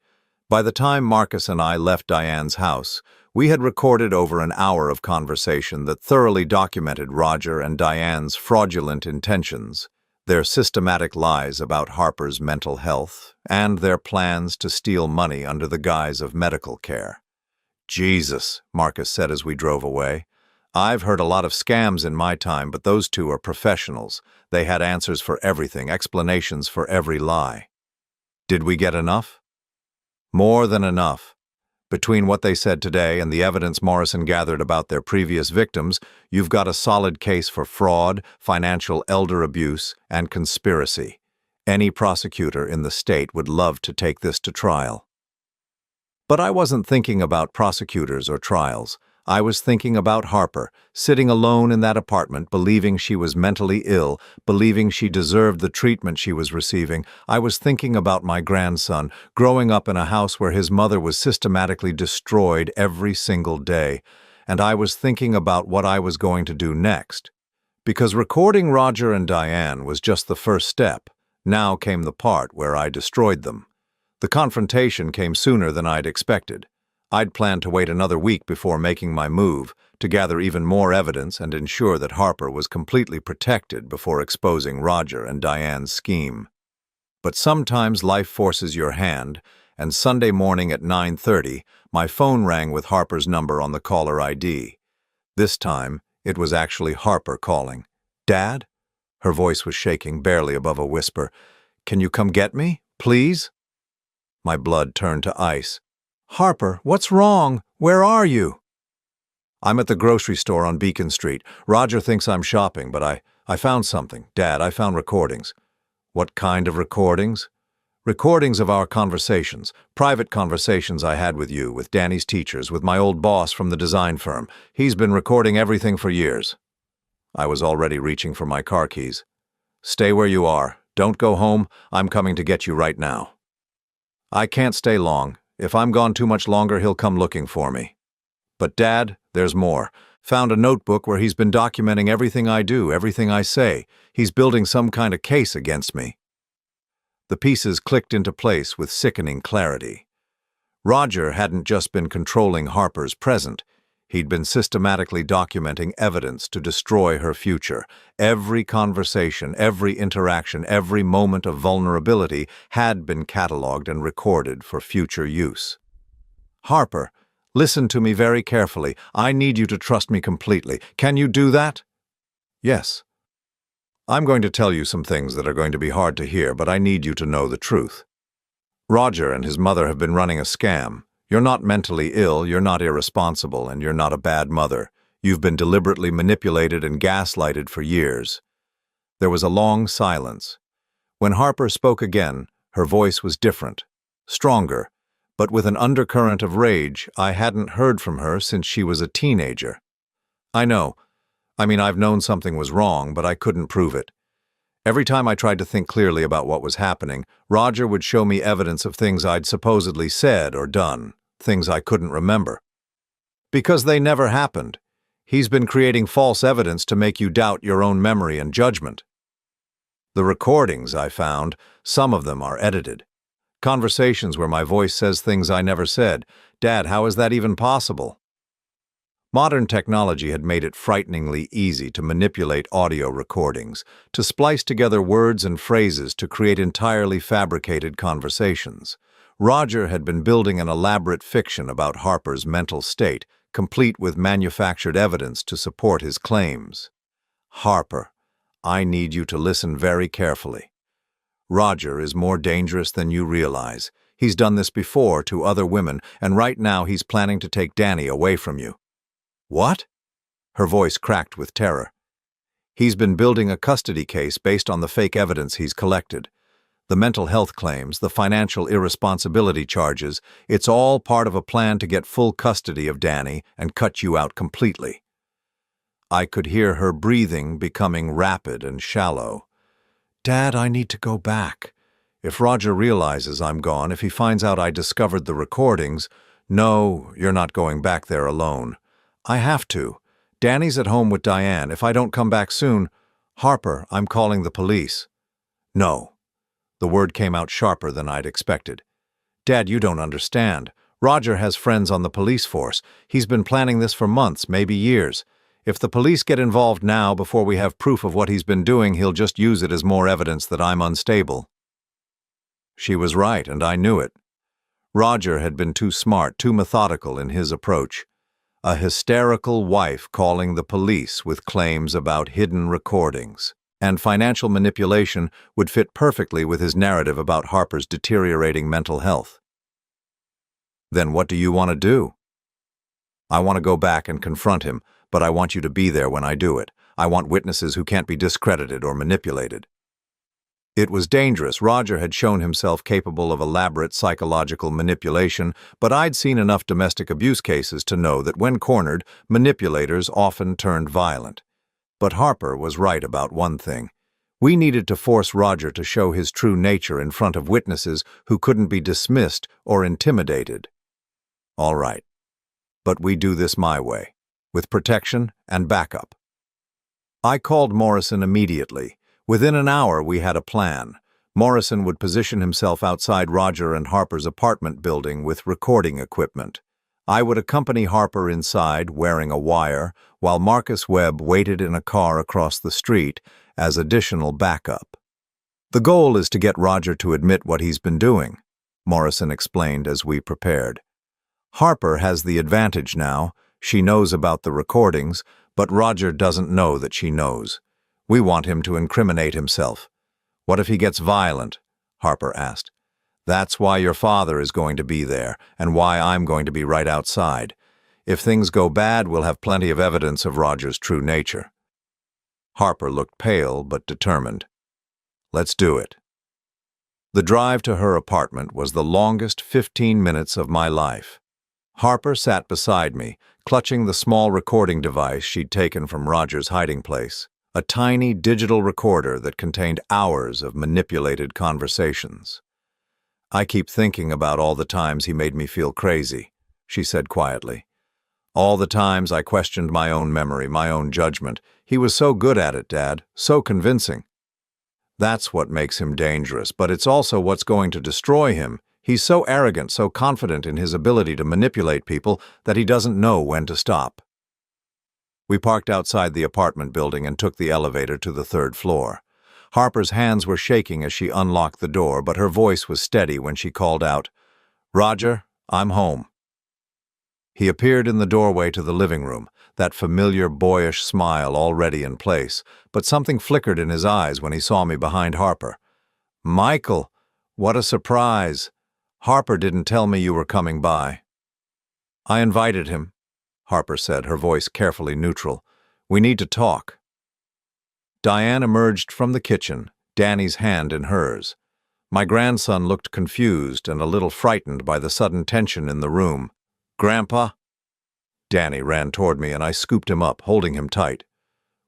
By the time Marcus and I left Diane's house, we had recorded over an hour of conversation that thoroughly documented Roger and Diane's fraudulent intentions, their systematic lies about Harper's mental health, and their plans to steal money under the guise of medical care. Jesus, Marcus said as we drove away. I've heard a lot of scams in my time, but those two are professionals. They had answers for everything, explanations for every lie. Did we get enough? More than enough. Between what they said today and the evidence Morrison gathered about their previous victims, you've got a solid case for fraud, financial elder abuse, and conspiracy. Any prosecutor in the state would love to take this to trial. But I wasn't thinking about prosecutors or trials. I was thinking about Harper, sitting alone in that apartment, believing she was mentally ill, believing she deserved the treatment she was receiving. I was thinking about my grandson, growing up in a house where his mother was systematically destroyed every single day. And I was thinking about what I was going to do next. Because recording Roger and Diane was just the first step. Now came the part where I destroyed them. The confrontation came sooner than I'd expected. I'd planned to wait another week before making my move, to gather even more evidence and ensure that Harper was completely protected before exposing Roger and Diane's scheme. But sometimes life forces your hand, and Sunday morning at 9:30, my phone rang with Harper's number on the caller ID. This time, it was actually Harper calling. "Dad?" Her voice was shaking, barely above a whisper. "Can you come get me, please?" My blood turned to ice. "Harper, what's wrong? Where are you?" "I'm at the grocery store on Beacon Street. Roger thinks I'm shopping, but I found something. Dad, I found recordings." "What kind of recordings?" "Recordings of our conversations, private conversations I had with you, with Danny's teachers, with my old boss from the design firm. He's been recording everything for years." I was already reaching for my car keys. "Stay where you are. Don't go home. I'm coming to get you right now." "I can't stay long. If I'm gone too much longer, he'll come looking for me." "But Dad, there's more. Found a notebook where he's been documenting everything I do, everything I say. He's building some kind of case against me." The pieces clicked into place with sickening clarity. Roger hadn't just been controlling Harper's present. He'd been systematically documenting evidence to destroy her future. Every conversation, every interaction, every moment of vulnerability had been cataloged and recorded for future use. "Harper, listen to me very carefully. I need you to trust me completely. Can you do that?" "Yes." "I'm going to tell you some things that are going to be hard to hear, but I need you to know the truth. Roger and his mother have been running a scam. You're not mentally ill, you're not irresponsible, and you're not a bad mother. You've been deliberately manipulated and gaslighted for years." There was a long silence. When Harper spoke again, her voice was different, stronger, but with an undercurrent of rage. I hadn't heard from her since she was a teenager. I know. I've known something was wrong, but I couldn't prove it. Every time I tried to think clearly about what was happening, Roger would show me evidence of things I'd supposedly said or done, things I couldn't remember. Because they never happened. He's been creating false evidence to make you doubt your own memory and judgment. The recordings I found, some of them are edited. Conversations where my voice says things I never said. Dad, how is that even possible? Modern technology had made it frighteningly easy to manipulate audio recordings, to splice together words and phrases to create entirely fabricated conversations. Roger had been building an elaborate fiction about Harper's mental state, complete with manufactured evidence to support his claims. Harper, I need you to listen very carefully. Roger is more dangerous than you realize. He's done this before to other women, and right now he's planning to take Danny away from you. What? Her voice cracked with terror. He's been building a custody case based on the fake evidence he's collected. The mental health claims, the financial irresponsibility charges, it's all part of a plan to get full custody of Danny and cut you out completely. I could hear her breathing becoming rapid and shallow. Dad, I need to go back. If Roger realizes I'm gone, if he finds out I discovered the recordings, no, you're not going back there alone. I have to. Danny's at home with Diane. If I don't come back soon, Harper, I'm calling the police. No. The word came out sharper than I'd expected. Dad, you don't understand. Roger has friends on the police force. He's been planning this for months, maybe years. If the police get involved now before we have proof of what he's been doing, he'll just use it as more evidence that I'm unstable. She was right, and I knew it. Roger had been too smart, too methodical in his approach. A hysterical wife calling the police with claims about hidden recordings. And financial manipulation would fit perfectly with his narrative about Harper's deteriorating mental health. Then what do you want to do? I want to go back and confront him, but I want you to be there when I do it. I want witnesses who can't be discredited or manipulated. It was dangerous. Roger had shown himself capable of elaborate psychological manipulation, but I'd seen enough domestic abuse cases to know that when cornered, manipulators often turned violent. But Harper was right about one thing. We needed to force Roger to show his true nature in front of witnesses who couldn't be dismissed or intimidated. All right. But we do this my way, with protection and backup. I called Morrison immediately. Within an hour, we had a plan. Morrison would position himself outside Roger and Harper's apartment building with recording equipment. I would accompany Harper inside, wearing a wire, while Marcus Webb waited in a car across the street as additional backup. The goal is to get Roger to admit what he's been doing, Morrison explained as we prepared. Harper has the advantage now. She knows about the recordings, but Roger doesn't know that she knows. We want him to incriminate himself. What if he gets violent? Harper asked. That's why your father is going to be there, and why I'm going to be right outside. If things go bad, we'll have plenty of evidence of Roger's true nature. Harper looked pale but determined. Let's do it. The drive to her apartment was the longest 15 minutes of my life. Harper sat beside me, clutching the small recording device she'd taken from Roger's hiding place. A tiny digital recorder that contained hours of manipulated conversations. I keep thinking about all the times he made me feel crazy, she said quietly. All the times I questioned my own memory, my own judgment. He was so good at it, Dad, so convincing. That's what makes him dangerous, but it's also what's going to destroy him. He's so arrogant, so confident in his ability to manipulate people that he doesn't know when to stop. We parked outside the apartment building and took the elevator to the 3rd floor. Harper's hands were shaking as she unlocked the door, but her voice was steady when she called out, "Roger, I'm home." He appeared in the doorway to the living room, that familiar boyish smile already in place, but something flickered in his eyes when he saw me behind Harper. "Michael, what a surprise. Harper didn't tell me you were coming by." "I invited him," Harper said, her voice carefully neutral. "We need to talk." Diane emerged from the kitchen, Danny's hand in hers. My grandson looked confused and a little frightened by the sudden tension in the room. "Grandpa?" Danny ran toward me and I scooped him up, holding him tight.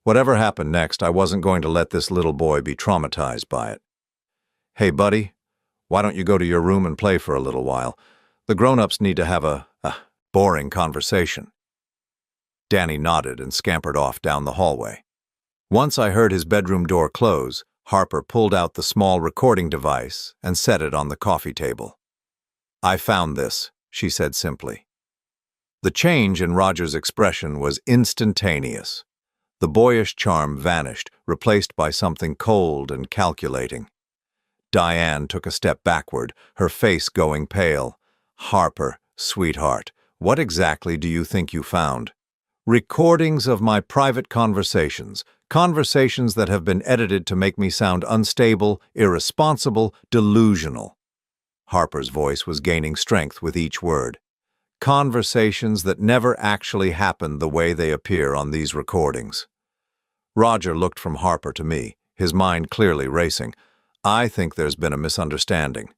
Whatever happened next, I wasn't going to let this little boy be traumatized by it. "Hey, buddy, why don't you go to your room and play for a little while? The grown-ups need to have a boring conversation." Danny nodded and scampered off down the hallway. Once I heard his bedroom door close, Harper pulled out the small recording device and set it on the coffee table. "I found this," she said simply. The change in Roger's expression was instantaneous. The boyish charm vanished, replaced by something cold and calculating. Diane took a step backward, her face going pale. "Harper, sweetheart, what exactly do you think you found?" "Recordings of my private conversations that have been edited to make me sound unstable, irresponsible, delusional." Harper's voice was gaining strength with each word. "Conversations that never actually happened the way they appear on these recordings." Roger looked from Harper to me, his mind clearly racing. "I think there's been a misunderstanding.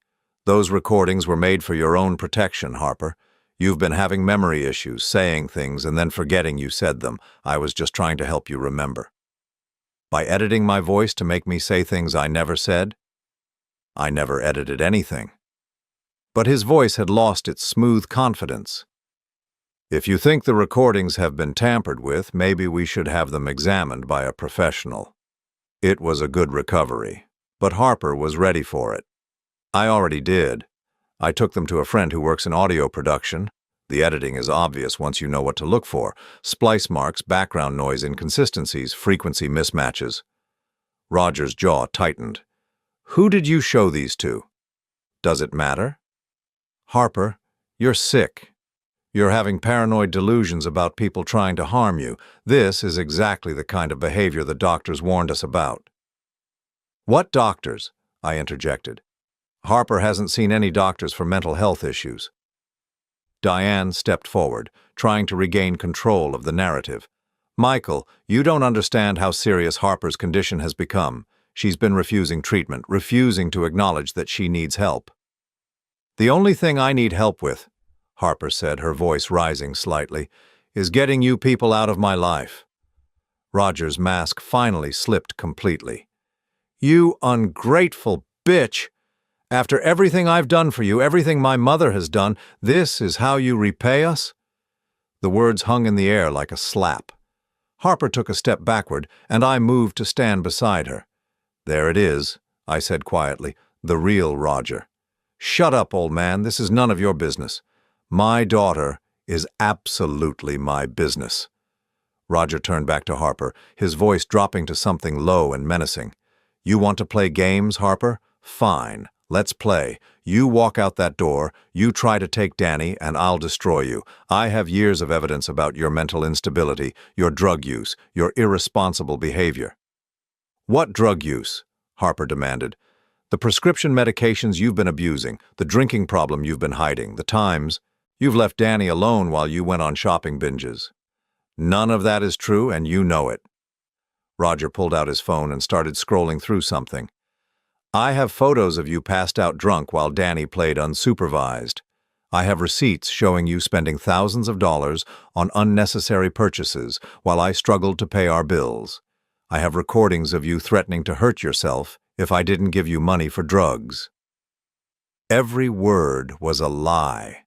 Those recordings were made for your own protection, Harper. You've been having memory issues, saying things and then forgetting you said them. I was just trying to help you remember." "By editing my voice to make me say things I never said?" "I never edited anything." But his voice had lost its smooth confidence. "If you think the recordings have been tampered with, maybe we should have them examined by a professional." It was a good recovery, but Harper was ready for it. "I already did. I took them to a friend who works in audio production. The editing is obvious once you know what to look for: splice marks, background noise inconsistencies, frequency mismatches." Roger's jaw tightened. "Who did you show these to?" "Does it matter?" "Harper, you're sick. You're having paranoid delusions about people trying to harm you. This is exactly the kind of behavior the doctors warned us about." "What doctors?" I interjected. "Harper hasn't seen any doctors for mental health issues." Diane stepped forward, trying to regain control of the narrative. "Michael, you don't understand how serious Harper's condition has become. She's been refusing treatment, refusing to acknowledge that she needs help." "The only thing I need help with," Harper said, her voice rising slightly, "is getting you people out of my life." Roger's mask finally slipped completely. "You ungrateful bitch! After everything I've done for you, everything my mother has done, this is how you repay us?" The words hung in the air like a slap. Harper took a step backward, and I moved to stand beside her. "There it is," I said quietly, "the real Roger." "Shut up, old man, this is none of your business." "My daughter is absolutely my business." Roger turned back to Harper, his voice dropping to something low and menacing. "You want to play games, Harper? Fine. Let's play. You walk out that door, you try to take Danny, and I'll destroy you. I have years of evidence about your mental instability, your drug use, your irresponsible behavior." "What drug use?" Harper demanded. "The prescription medications you've been abusing, the drinking problem you've been hiding, the times you've left Danny alone while you went on shopping binges." "None of that is true, and you know it." Roger pulled out his phone and started scrolling through something. "I have photos of you passed out drunk while Danny played unsupervised. I have receipts showing you spending thousands of dollars on unnecessary purchases while I struggled to pay our bills. I have recordings of you threatening to hurt yourself if I didn't give you money for drugs." Every word was a lie.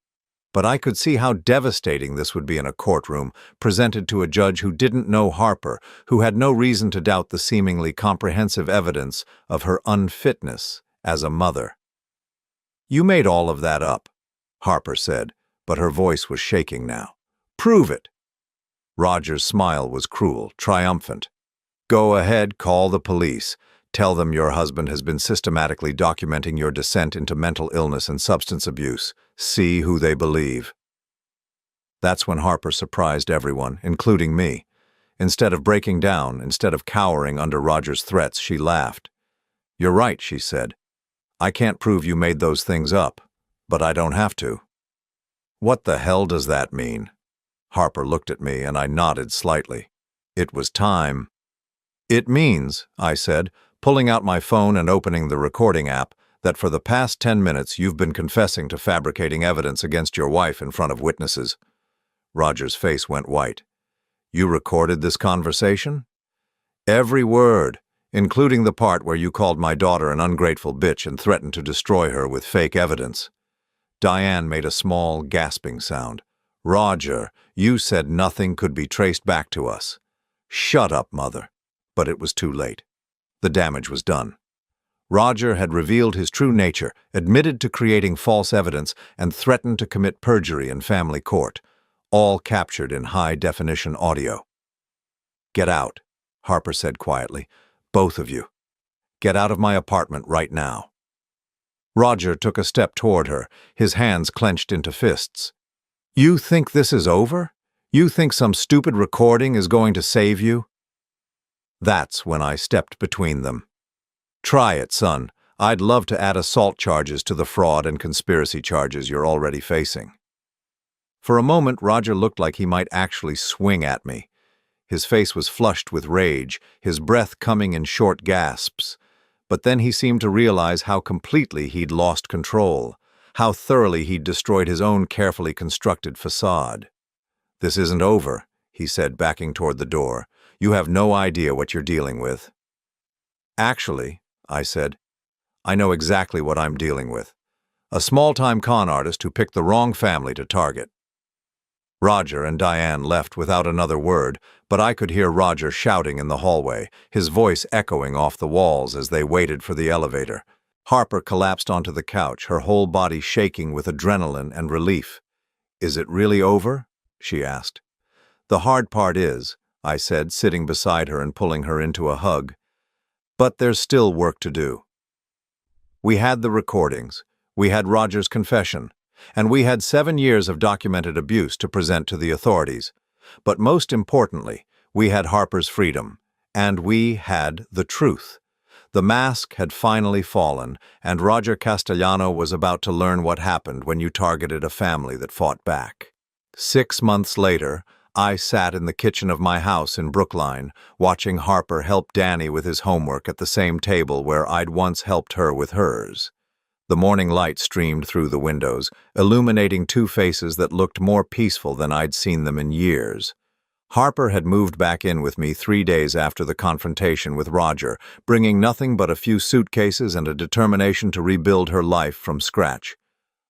But I could see how devastating this would be in a courtroom, presented to a judge who didn't know Harper, who had no reason to doubt the seemingly comprehensive evidence of her unfitness as a mother. "You made all of that up," Harper said, but her voice was shaking now. "Prove it." Roger's smile was cruel, triumphant. "Go ahead, call the police. Tell them your husband has been systematically documenting your descent into mental illness and substance abuse. See who they believe." That's when Harper surprised everyone, including me. Instead of breaking down, instead of cowering under Roger's threats, she laughed. "You're right," she said. "I can't prove you made those things up, but I don't have to." "What the hell does that mean?" Harper looked at me and I nodded slightly. It was time. "It means," I said, pulling out my phone and opening the recording app, that for the past 10 minutes you've been confessing to fabricating evidence against your wife in front of witnesses. Roger's face went white. You recorded this conversation? Every word, including the part where you called my daughter an ungrateful bitch and threatened to destroy her with fake evidence. Diane made a small, gasping sound. Roger, you said nothing could be traced back to us. Shut up, Mother. But it was too late. The damage was done. Roger had revealed his true nature, admitted to creating false evidence, and threatened to commit perjury in family court, all captured in high-definition audio. Get out, Harper said quietly. Both of you. Get out of my apartment right now. Roger took a step toward her, his hands clenched into fists. You think this is over? You think some stupid recording is going to save you? That's when I stepped between them. Try it, son. I'd love to add assault charges to the fraud and conspiracy charges you're already facing. For a moment, Roger looked like he might actually swing at me. His face was flushed with rage, his breath coming in short gasps. But then he seemed to realize how completely he'd lost control, how thoroughly he'd destroyed his own carefully constructed facade. This isn't over, he said, backing toward the door. You have no idea what you're dealing with. Actually, I said, I know exactly what I'm dealing with. A small-time con artist who picked the wrong family to target. Roger and Diane left without another word, but I could hear Roger shouting in the hallway, his voice echoing off the walls as they waited for the elevator. Harper collapsed onto the couch, her whole body shaking with adrenaline and relief. Is it really over? She asked. The hard part is, I said, sitting beside her and pulling her into a hug. But there's still work to do. We had the recordings, we had Roger's confession, and we had 7 years of documented abuse to present to the authorities. But most importantly, we had Harper's freedom, and we had the truth. The mask had finally fallen, and Roger Castellano was about to learn what happened when you targeted a family that fought back. 6 months later, I sat in the kitchen of my house in Brookline, watching Harper help Danny with his homework at the same table where I'd once helped her with hers. The morning light streamed through the windows, illuminating two faces that looked more peaceful than I'd seen them in years. Harper had moved back in with me 3 days after the confrontation with Roger, bringing nothing but a few suitcases and a determination to rebuild her life from scratch.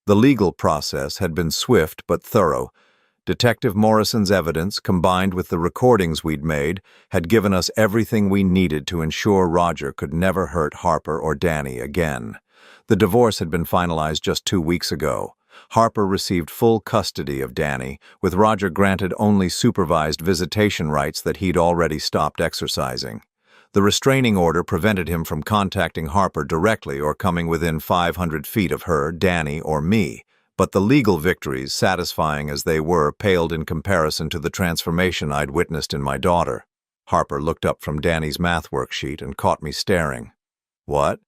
The legal process had been swift but thorough. Detective Morrison's evidence, combined with the recordings we'd made, had given us everything we needed to ensure Roger could never hurt Harper or Danny again. The divorce had been finalized just 2 weeks ago. Harper received full custody of Danny, with Roger granted only supervised visitation rights that he'd already stopped exercising. The restraining order prevented him from contacting Harper directly or coming within 500 feet of her, Danny, or me. But the legal victories, satisfying as they were, paled in comparison to the transformation I'd witnessed in my daughter. Harper looked up from Danny's math worksheet and caught me staring. What?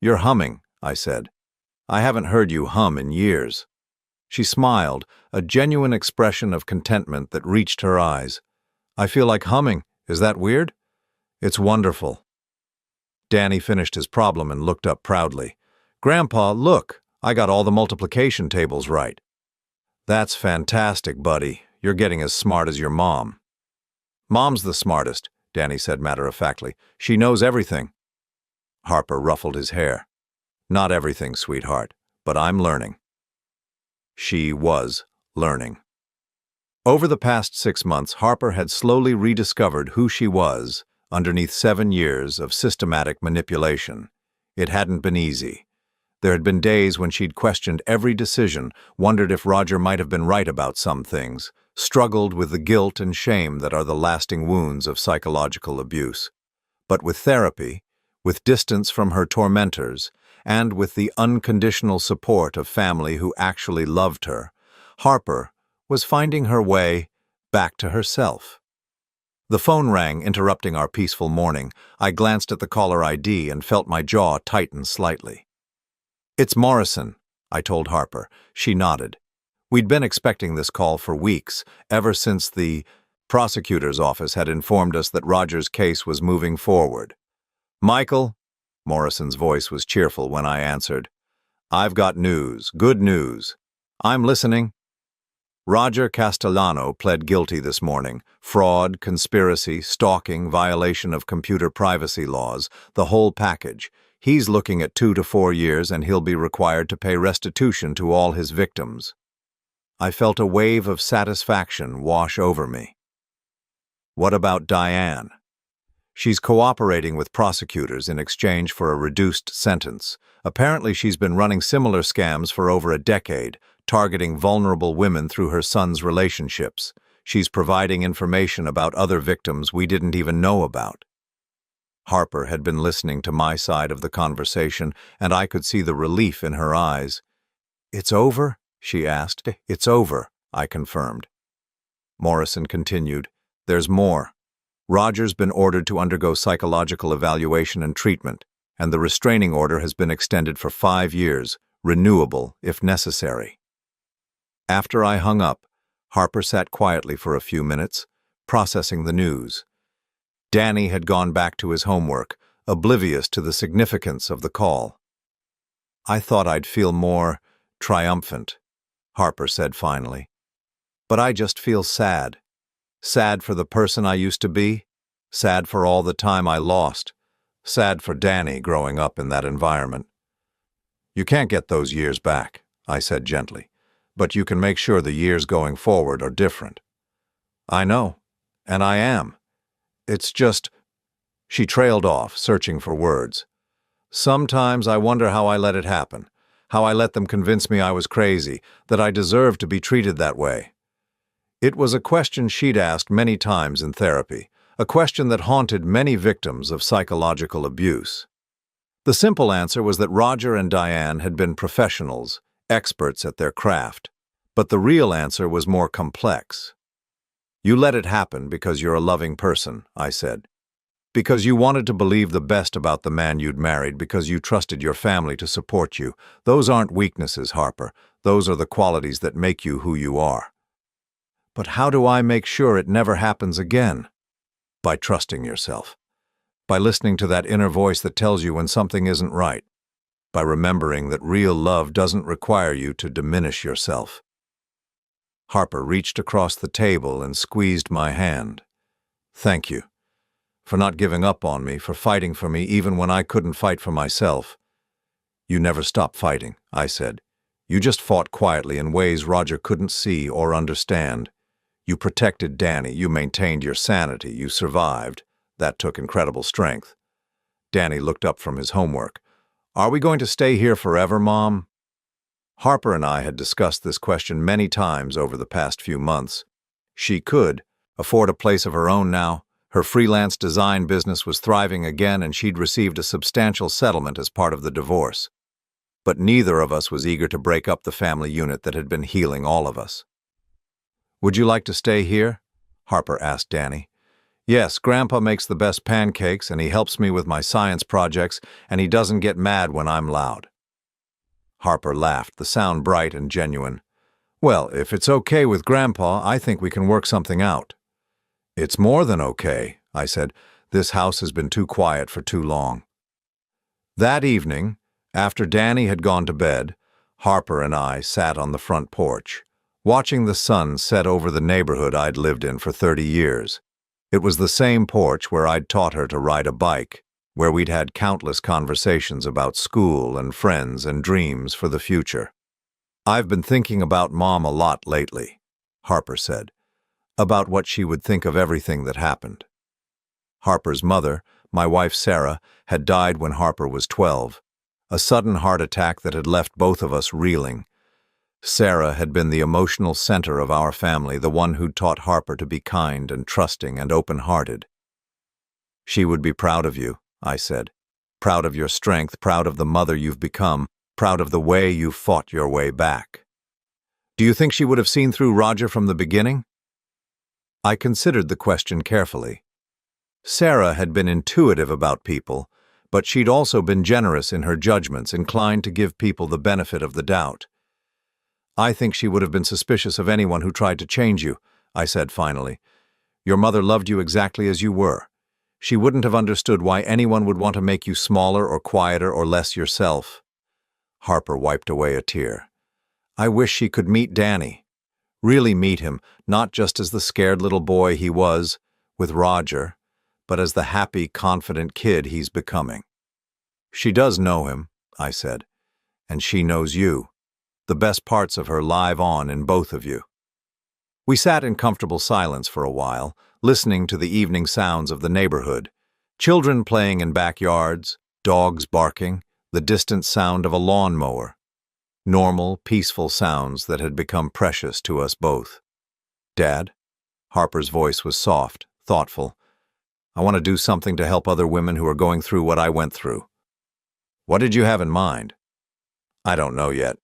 You're humming, I said. I haven't heard you hum in years. She smiled, a genuine expression of contentment that reached her eyes. I feel like humming. Is that weird? It's wonderful. Danny finished his problem and looked up proudly. Grandpa, look, I got all the multiplication tables right. That's fantastic, buddy. You're getting as smart as your mom. Mom's the smartest, Danny said matter-of-factly. She knows everything. Harper ruffled his hair. Not everything, sweetheart, but I'm learning. She was learning. Over the past 6 months, Harper had slowly rediscovered who she was underneath 7 years of systematic manipulation. It hadn't been easy. There had been days when she'd questioned every decision, wondered if Roger might have been right about some things, struggled with the guilt and shame that are the lasting wounds of psychological abuse. But with therapy, with distance from her tormentors, and with the unconditional support of family who actually loved her, Harper was finding her way back to herself. The phone rang, interrupting our peaceful morning. I glanced at the caller ID and felt my jaw tighten slightly. It's Morrison, I told Harper. She nodded. We'd been expecting this call for weeks, ever since the prosecutor's office had informed us that Roger's case was moving forward. Michael, Morrison's voice was cheerful when I answered. "I've got news, good news. I'm listening." Roger Castellano pled guilty this morning. Fraud, conspiracy, stalking, violation of computer privacy laws, the whole package. He's looking at 2 to 4 years, and he'll be required to pay restitution to all his victims. I felt a wave of satisfaction wash over me. What about Diane? She's cooperating with prosecutors in exchange for a reduced sentence. Apparently she's been running similar scams for over a decade, targeting vulnerable women through her son's relationships. She's providing information about other victims we didn't even know about. Harper had been listening to my side of the conversation, and I could see the relief in her eyes. "It's over?" she asked. "It's over," I confirmed. Morrison continued, "There's more. Roger's been ordered to undergo psychological evaluation and treatment, and the restraining order has been extended for 5 years, renewable if necessary." After I hung up, Harper sat quietly for a few minutes, processing the news. Danny had gone back to his homework, oblivious to the significance of the call. "I thought I'd feel more triumphant," Harper said finally. "But I just feel sad. Sad for the person I used to be, sad for all the time I lost, sad for Danny growing up in that environment." "You can't get those years back," I said gently, "but you can make sure the years going forward are different." "I know, and I am. It's just—" She trailed off, searching for words. "Sometimes I wonder how I let it happen, how I let them convince me I was crazy, that I deserved to be treated that way." It was a question she'd asked many times in therapy, a question that haunted many victims of psychological abuse. The simple answer was that Roger and Diane had been professionals, experts at their craft. But the real answer was more complex. "You let it happen because you're a loving person," I said. "Because you wanted to believe the best about the man you'd married, because you trusted your family to support you. Those aren't weaknesses, Harper. Those are the qualities that make you who you are." "But how do I make sure it never happens again?" "By trusting yourself. By listening to that inner voice that tells you when something isn't right. By remembering that real love doesn't require you to diminish yourself." Harper reached across the table and squeezed my hand. "Thank you. For not giving up on me, for fighting for me even when I couldn't fight for myself." "You never stopped fighting," I said. "You just fought quietly in ways Roger couldn't see or understand. You protected Danny, you maintained your sanity, you survived. That took incredible strength." Danny looked up from his homework. "Are we going to stay here forever, Mom?" Harper and I had discussed this question many times over the past few months. She could afford a place of her own now. Her freelance design business was thriving again, and she'd received a substantial settlement as part of the divorce. But neither of us was eager to break up the family unit that had been healing all of us. "Would you like to stay here?" Harper asked Danny. "Yes, Grandpa makes the best pancakes, and he helps me with my science projects, and he doesn't get mad when I'm loud." Harper laughed, the sound bright and genuine. "Well, if it's okay with Grandpa, I think we can work something out." "It's more than okay," I said. "This house has been too quiet for too long." That evening, after Danny had gone to bed, Harper and I sat on the front porch, watching the sun set over the neighborhood I'd lived in for 30 years. It was the same porch where I'd taught her to ride a bike, where we'd had countless conversations about school and friends and dreams for the future. "I've been thinking about Mom a lot lately," Harper said, "about what she would think of everything that happened." Harper's mother, my wife Sarah, had died when Harper was 12, a sudden heart attack that had left both of us reeling. Sarah had been the emotional center of our family, the one who'd taught Harper to be kind and trusting and open-hearted. "She would be proud of you," I said. "Proud of your strength, proud of the mother you've become, proud of the way you fought your way back." "Do you think she would have seen through Roger from the beginning?" I considered the question carefully. Sarah had been intuitive about people, but she'd also been generous in her judgments, inclined to give people the benefit of the doubt. "I think she would have been suspicious of anyone who tried to change you," I said finally. "Your mother loved you exactly as you were. She wouldn't have understood why anyone would want to make you smaller or quieter or less yourself. Harper wiped away a tear. I wish she could meet Danny. Really meet him, not just as the scared little boy he was, with Roger, but as the happy, confident kid he's becoming. She does know him, I said, and she knows you. The best parts of her live on in both of you. We sat in comfortable silence for a while, listening to the evening sounds of the neighborhood. Children playing in backyards, dogs barking, the distant sound of a lawnmower. Normal, peaceful sounds that had become precious to us both. Dad? Harper's voice was soft, thoughtful. I want to do something to help other women who are going through what I went through. What did you have in mind? I don't know yet.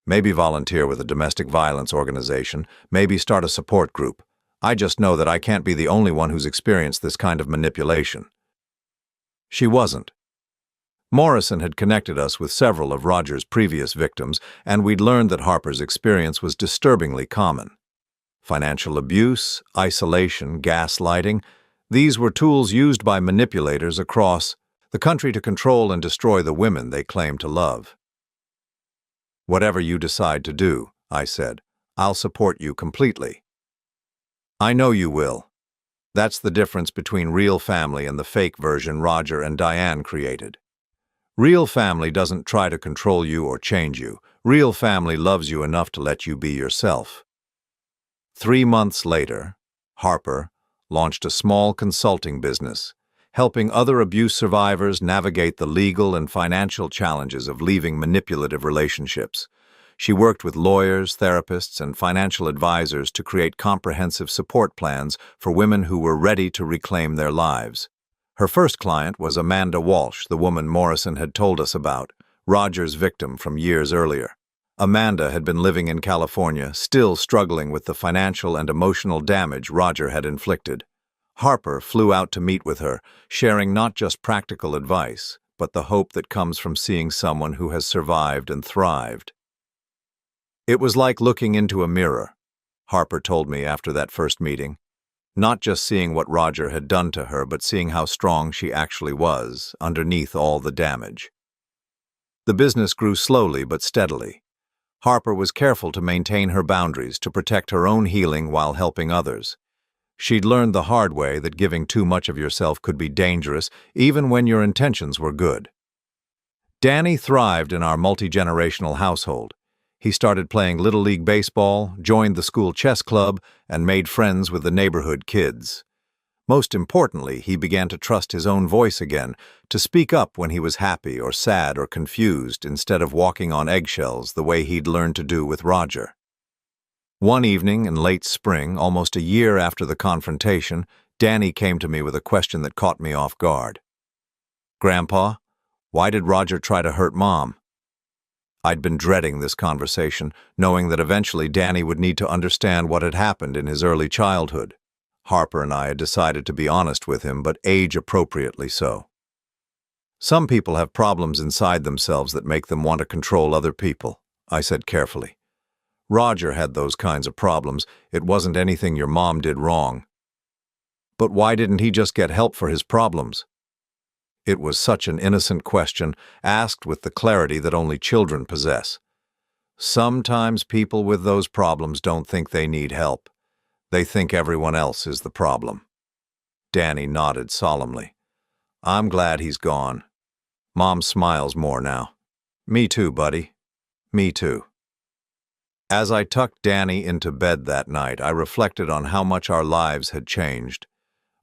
Maybe volunteer with a domestic violence organization, maybe start a support group. I just know that I can't be the only one who's experienced this kind of manipulation. She wasn't. Morrison had connected us with several of Roger's previous victims, and we'd learned that Harper's experience was disturbingly common. Financial abuse, isolation, gaslighting, these were tools used by manipulators across the country to control and destroy the women they claimed to love. Whatever you decide to do, I said, I'll support you completely. I know you will. That's the difference between real family and the fake version Roger and Diane created. Real family doesn't try to control you or change you. Real family loves you enough to let you be yourself. 3 months later, Harper launched a small consulting business, helping other abuse survivors navigate the legal and financial challenges of leaving manipulative relationships. She worked with lawyers, therapists, and financial advisors to create comprehensive support plans for women who were ready to reclaim their lives. Her first client was Amanda Walsh, the woman Morrison had told us about, Roger's victim from years earlier. Amanda had been living in California, still struggling with the financial and emotional damage Roger had inflicted. Harper flew out to meet with her, sharing not just practical advice, but the hope that comes from seeing someone who has survived and thrived. It was like looking into a mirror, Harper told me after that first meeting. Not just seeing what Roger had done to her, but seeing how strong she actually was, underneath all the damage. The business grew slowly but steadily. Harper was careful to maintain her boundaries to protect her own healing while helping others. She'd learned the hard way that giving too much of yourself could be dangerous, even when your intentions were good. Danny thrived in our multi-generational household. He started playing Little League baseball, joined the school chess club, and made friends with the neighborhood kids. Most importantly, he began to trust his own voice again, to speak up when he was happy or sad or confused instead of walking on eggshells the way he'd learned to do with Roger. One evening in late spring, almost a year after the confrontation, Danny came to me with a question that caught me off guard. "Grandpa, why did Roger try to hurt Mom?" I'd been dreading this conversation, knowing that eventually Danny would need to understand what had happened in his early childhood. Harper and I had decided to be honest with him, but age-appropriately so. Some people have problems inside themselves that make them want to control other people, I said carefully. Roger had those kinds of problems. It wasn't anything your mom did wrong. But why didn't he just get help for his problems? It was such an innocent question, asked with the clarity that only children possess. Sometimes people with those problems don't think they need help. They think everyone else is the problem. Danny nodded solemnly. I'm glad he's gone. Mom smiles more now. Me too, buddy. Me too. As I tucked Danny into bed that night, I reflected on how much our lives had changed.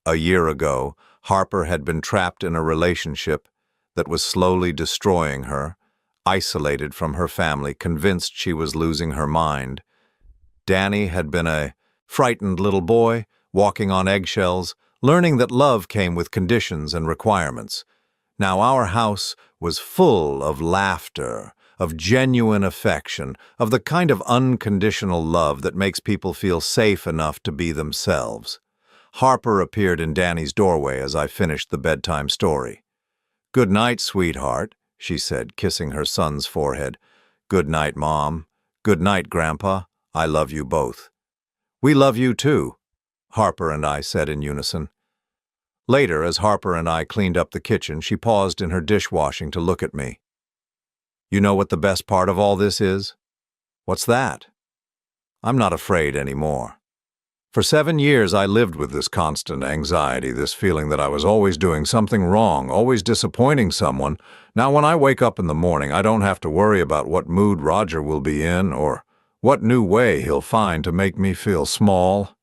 A year ago, Harper had been trapped in a relationship that was slowly destroying her, isolated from her family, convinced she was losing her mind. Danny had been a frightened little boy, walking on eggshells, learning that love came with conditions and requirements. Now our house was full of laughter, of genuine affection, of the kind of unconditional love that makes people feel safe enough to be themselves. Harper appeared in Danny's doorway as I finished the bedtime story. "Good night, sweetheart," she said, kissing her son's forehead. "Good night, Mom. Good night, Grandpa. I love you both." "We love you too," Harper and I said in unison. Later, as Harper and I cleaned up the kitchen, she paused in her dishwashing to look at me. You know what the best part of all this is? What's that? I'm not afraid anymore. For 7 years, I lived with this constant anxiety, this feeling that I was always doing something wrong, always disappointing someone. Now, when I wake up in the morning, I don't have to worry about what mood Roger will be in or what new way he'll find to make me feel small.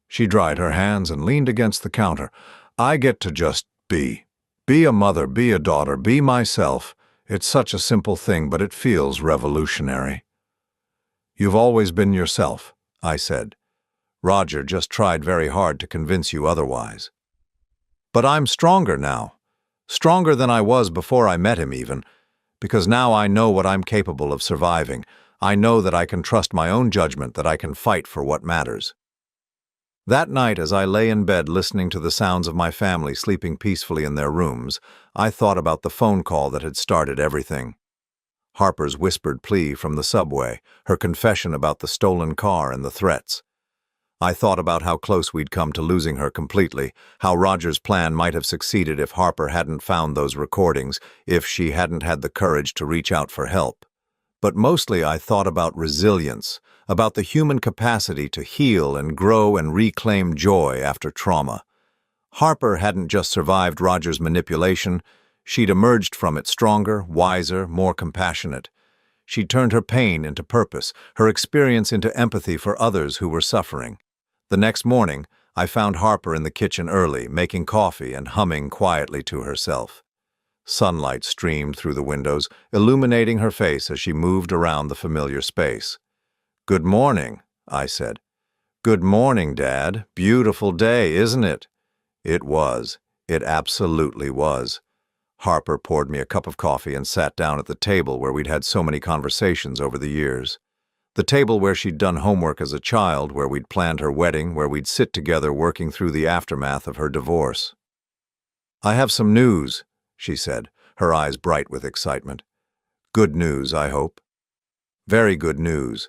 She dried her hands and leaned against the counter. I get to just be. Be a mother, be a daughter, be myself. It's such a simple thing, but it feels revolutionary. You've always been yourself, I said. Roger just tried very hard to convince you otherwise. But I'm stronger now. Stronger than I was before I met him even, because now I know what I'm capable of surviving. I know that I can trust my own judgment, that I can fight for what matters. That night, as I lay in bed listening to the sounds of my family sleeping peacefully in their rooms, I thought about the phone call that had started everything. Harper's whispered plea from the subway, her confession about the stolen car and the threats. I thought about how close we'd come to losing her completely, how Roger's plan might have succeeded if Harper hadn't found those recordings, if she hadn't had the courage to reach out for help. But mostly I thought about resilience, about the human capacity to heal and grow and reclaim joy after trauma. Harper hadn't just survived Roger's manipulation, she'd emerged from it stronger, wiser, more compassionate. She'd turned her pain into purpose, her experience into empathy for others who were suffering. The next morning, I found Harper in the kitchen early, making coffee and humming quietly to herself. Sunlight streamed through the windows, illuminating her face as she moved around the familiar space. "Good morning," I said. "Good morning, Dad. Beautiful day, isn't it?" It was. It absolutely was. Harper poured me a cup of coffee and sat down at the table where we'd had so many conversations over the years. The table where she'd done homework as a child, where we'd planned her wedding, where we'd sit together working through the aftermath of her divorce. "I have some news," she said, her eyes bright with excitement. "Good news, I hope." "Very good news.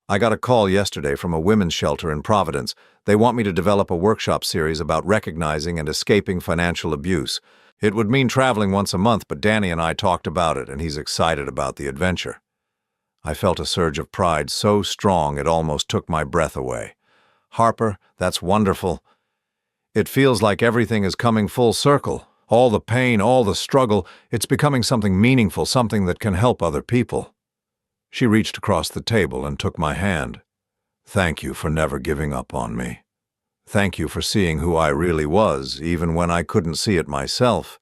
I got a call yesterday from a women's shelter in Providence. They want me to develop a workshop series about recognizing and escaping financial abuse. It would mean traveling once a month, but Danny and I talked about it, and he's excited about the adventure." I felt a surge of pride so strong it almost took my breath away. "Harper, that's wonderful. It feels like everything is coming full circle. All the pain, all the struggle, it's becoming something meaningful, something that can help other people." She reached across the table and took my hand. "Thank you for never giving up on me. Thank you for seeing who I really was, even when I couldn't see it myself.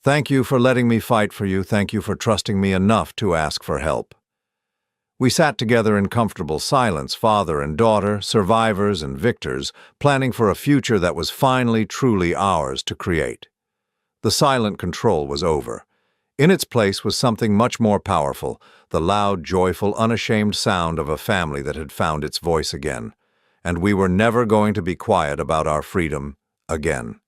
Thank you for letting me fight for you. Thank you for trusting me enough to ask for help." We sat together in comfortable silence, father and daughter, survivors and victors, planning for a future that was finally truly ours to create. The silent control was over. In its place was something much more powerful, the loud, joyful, unashamed sound of a family that had found its voice again. And we were never going to be quiet about our freedom again.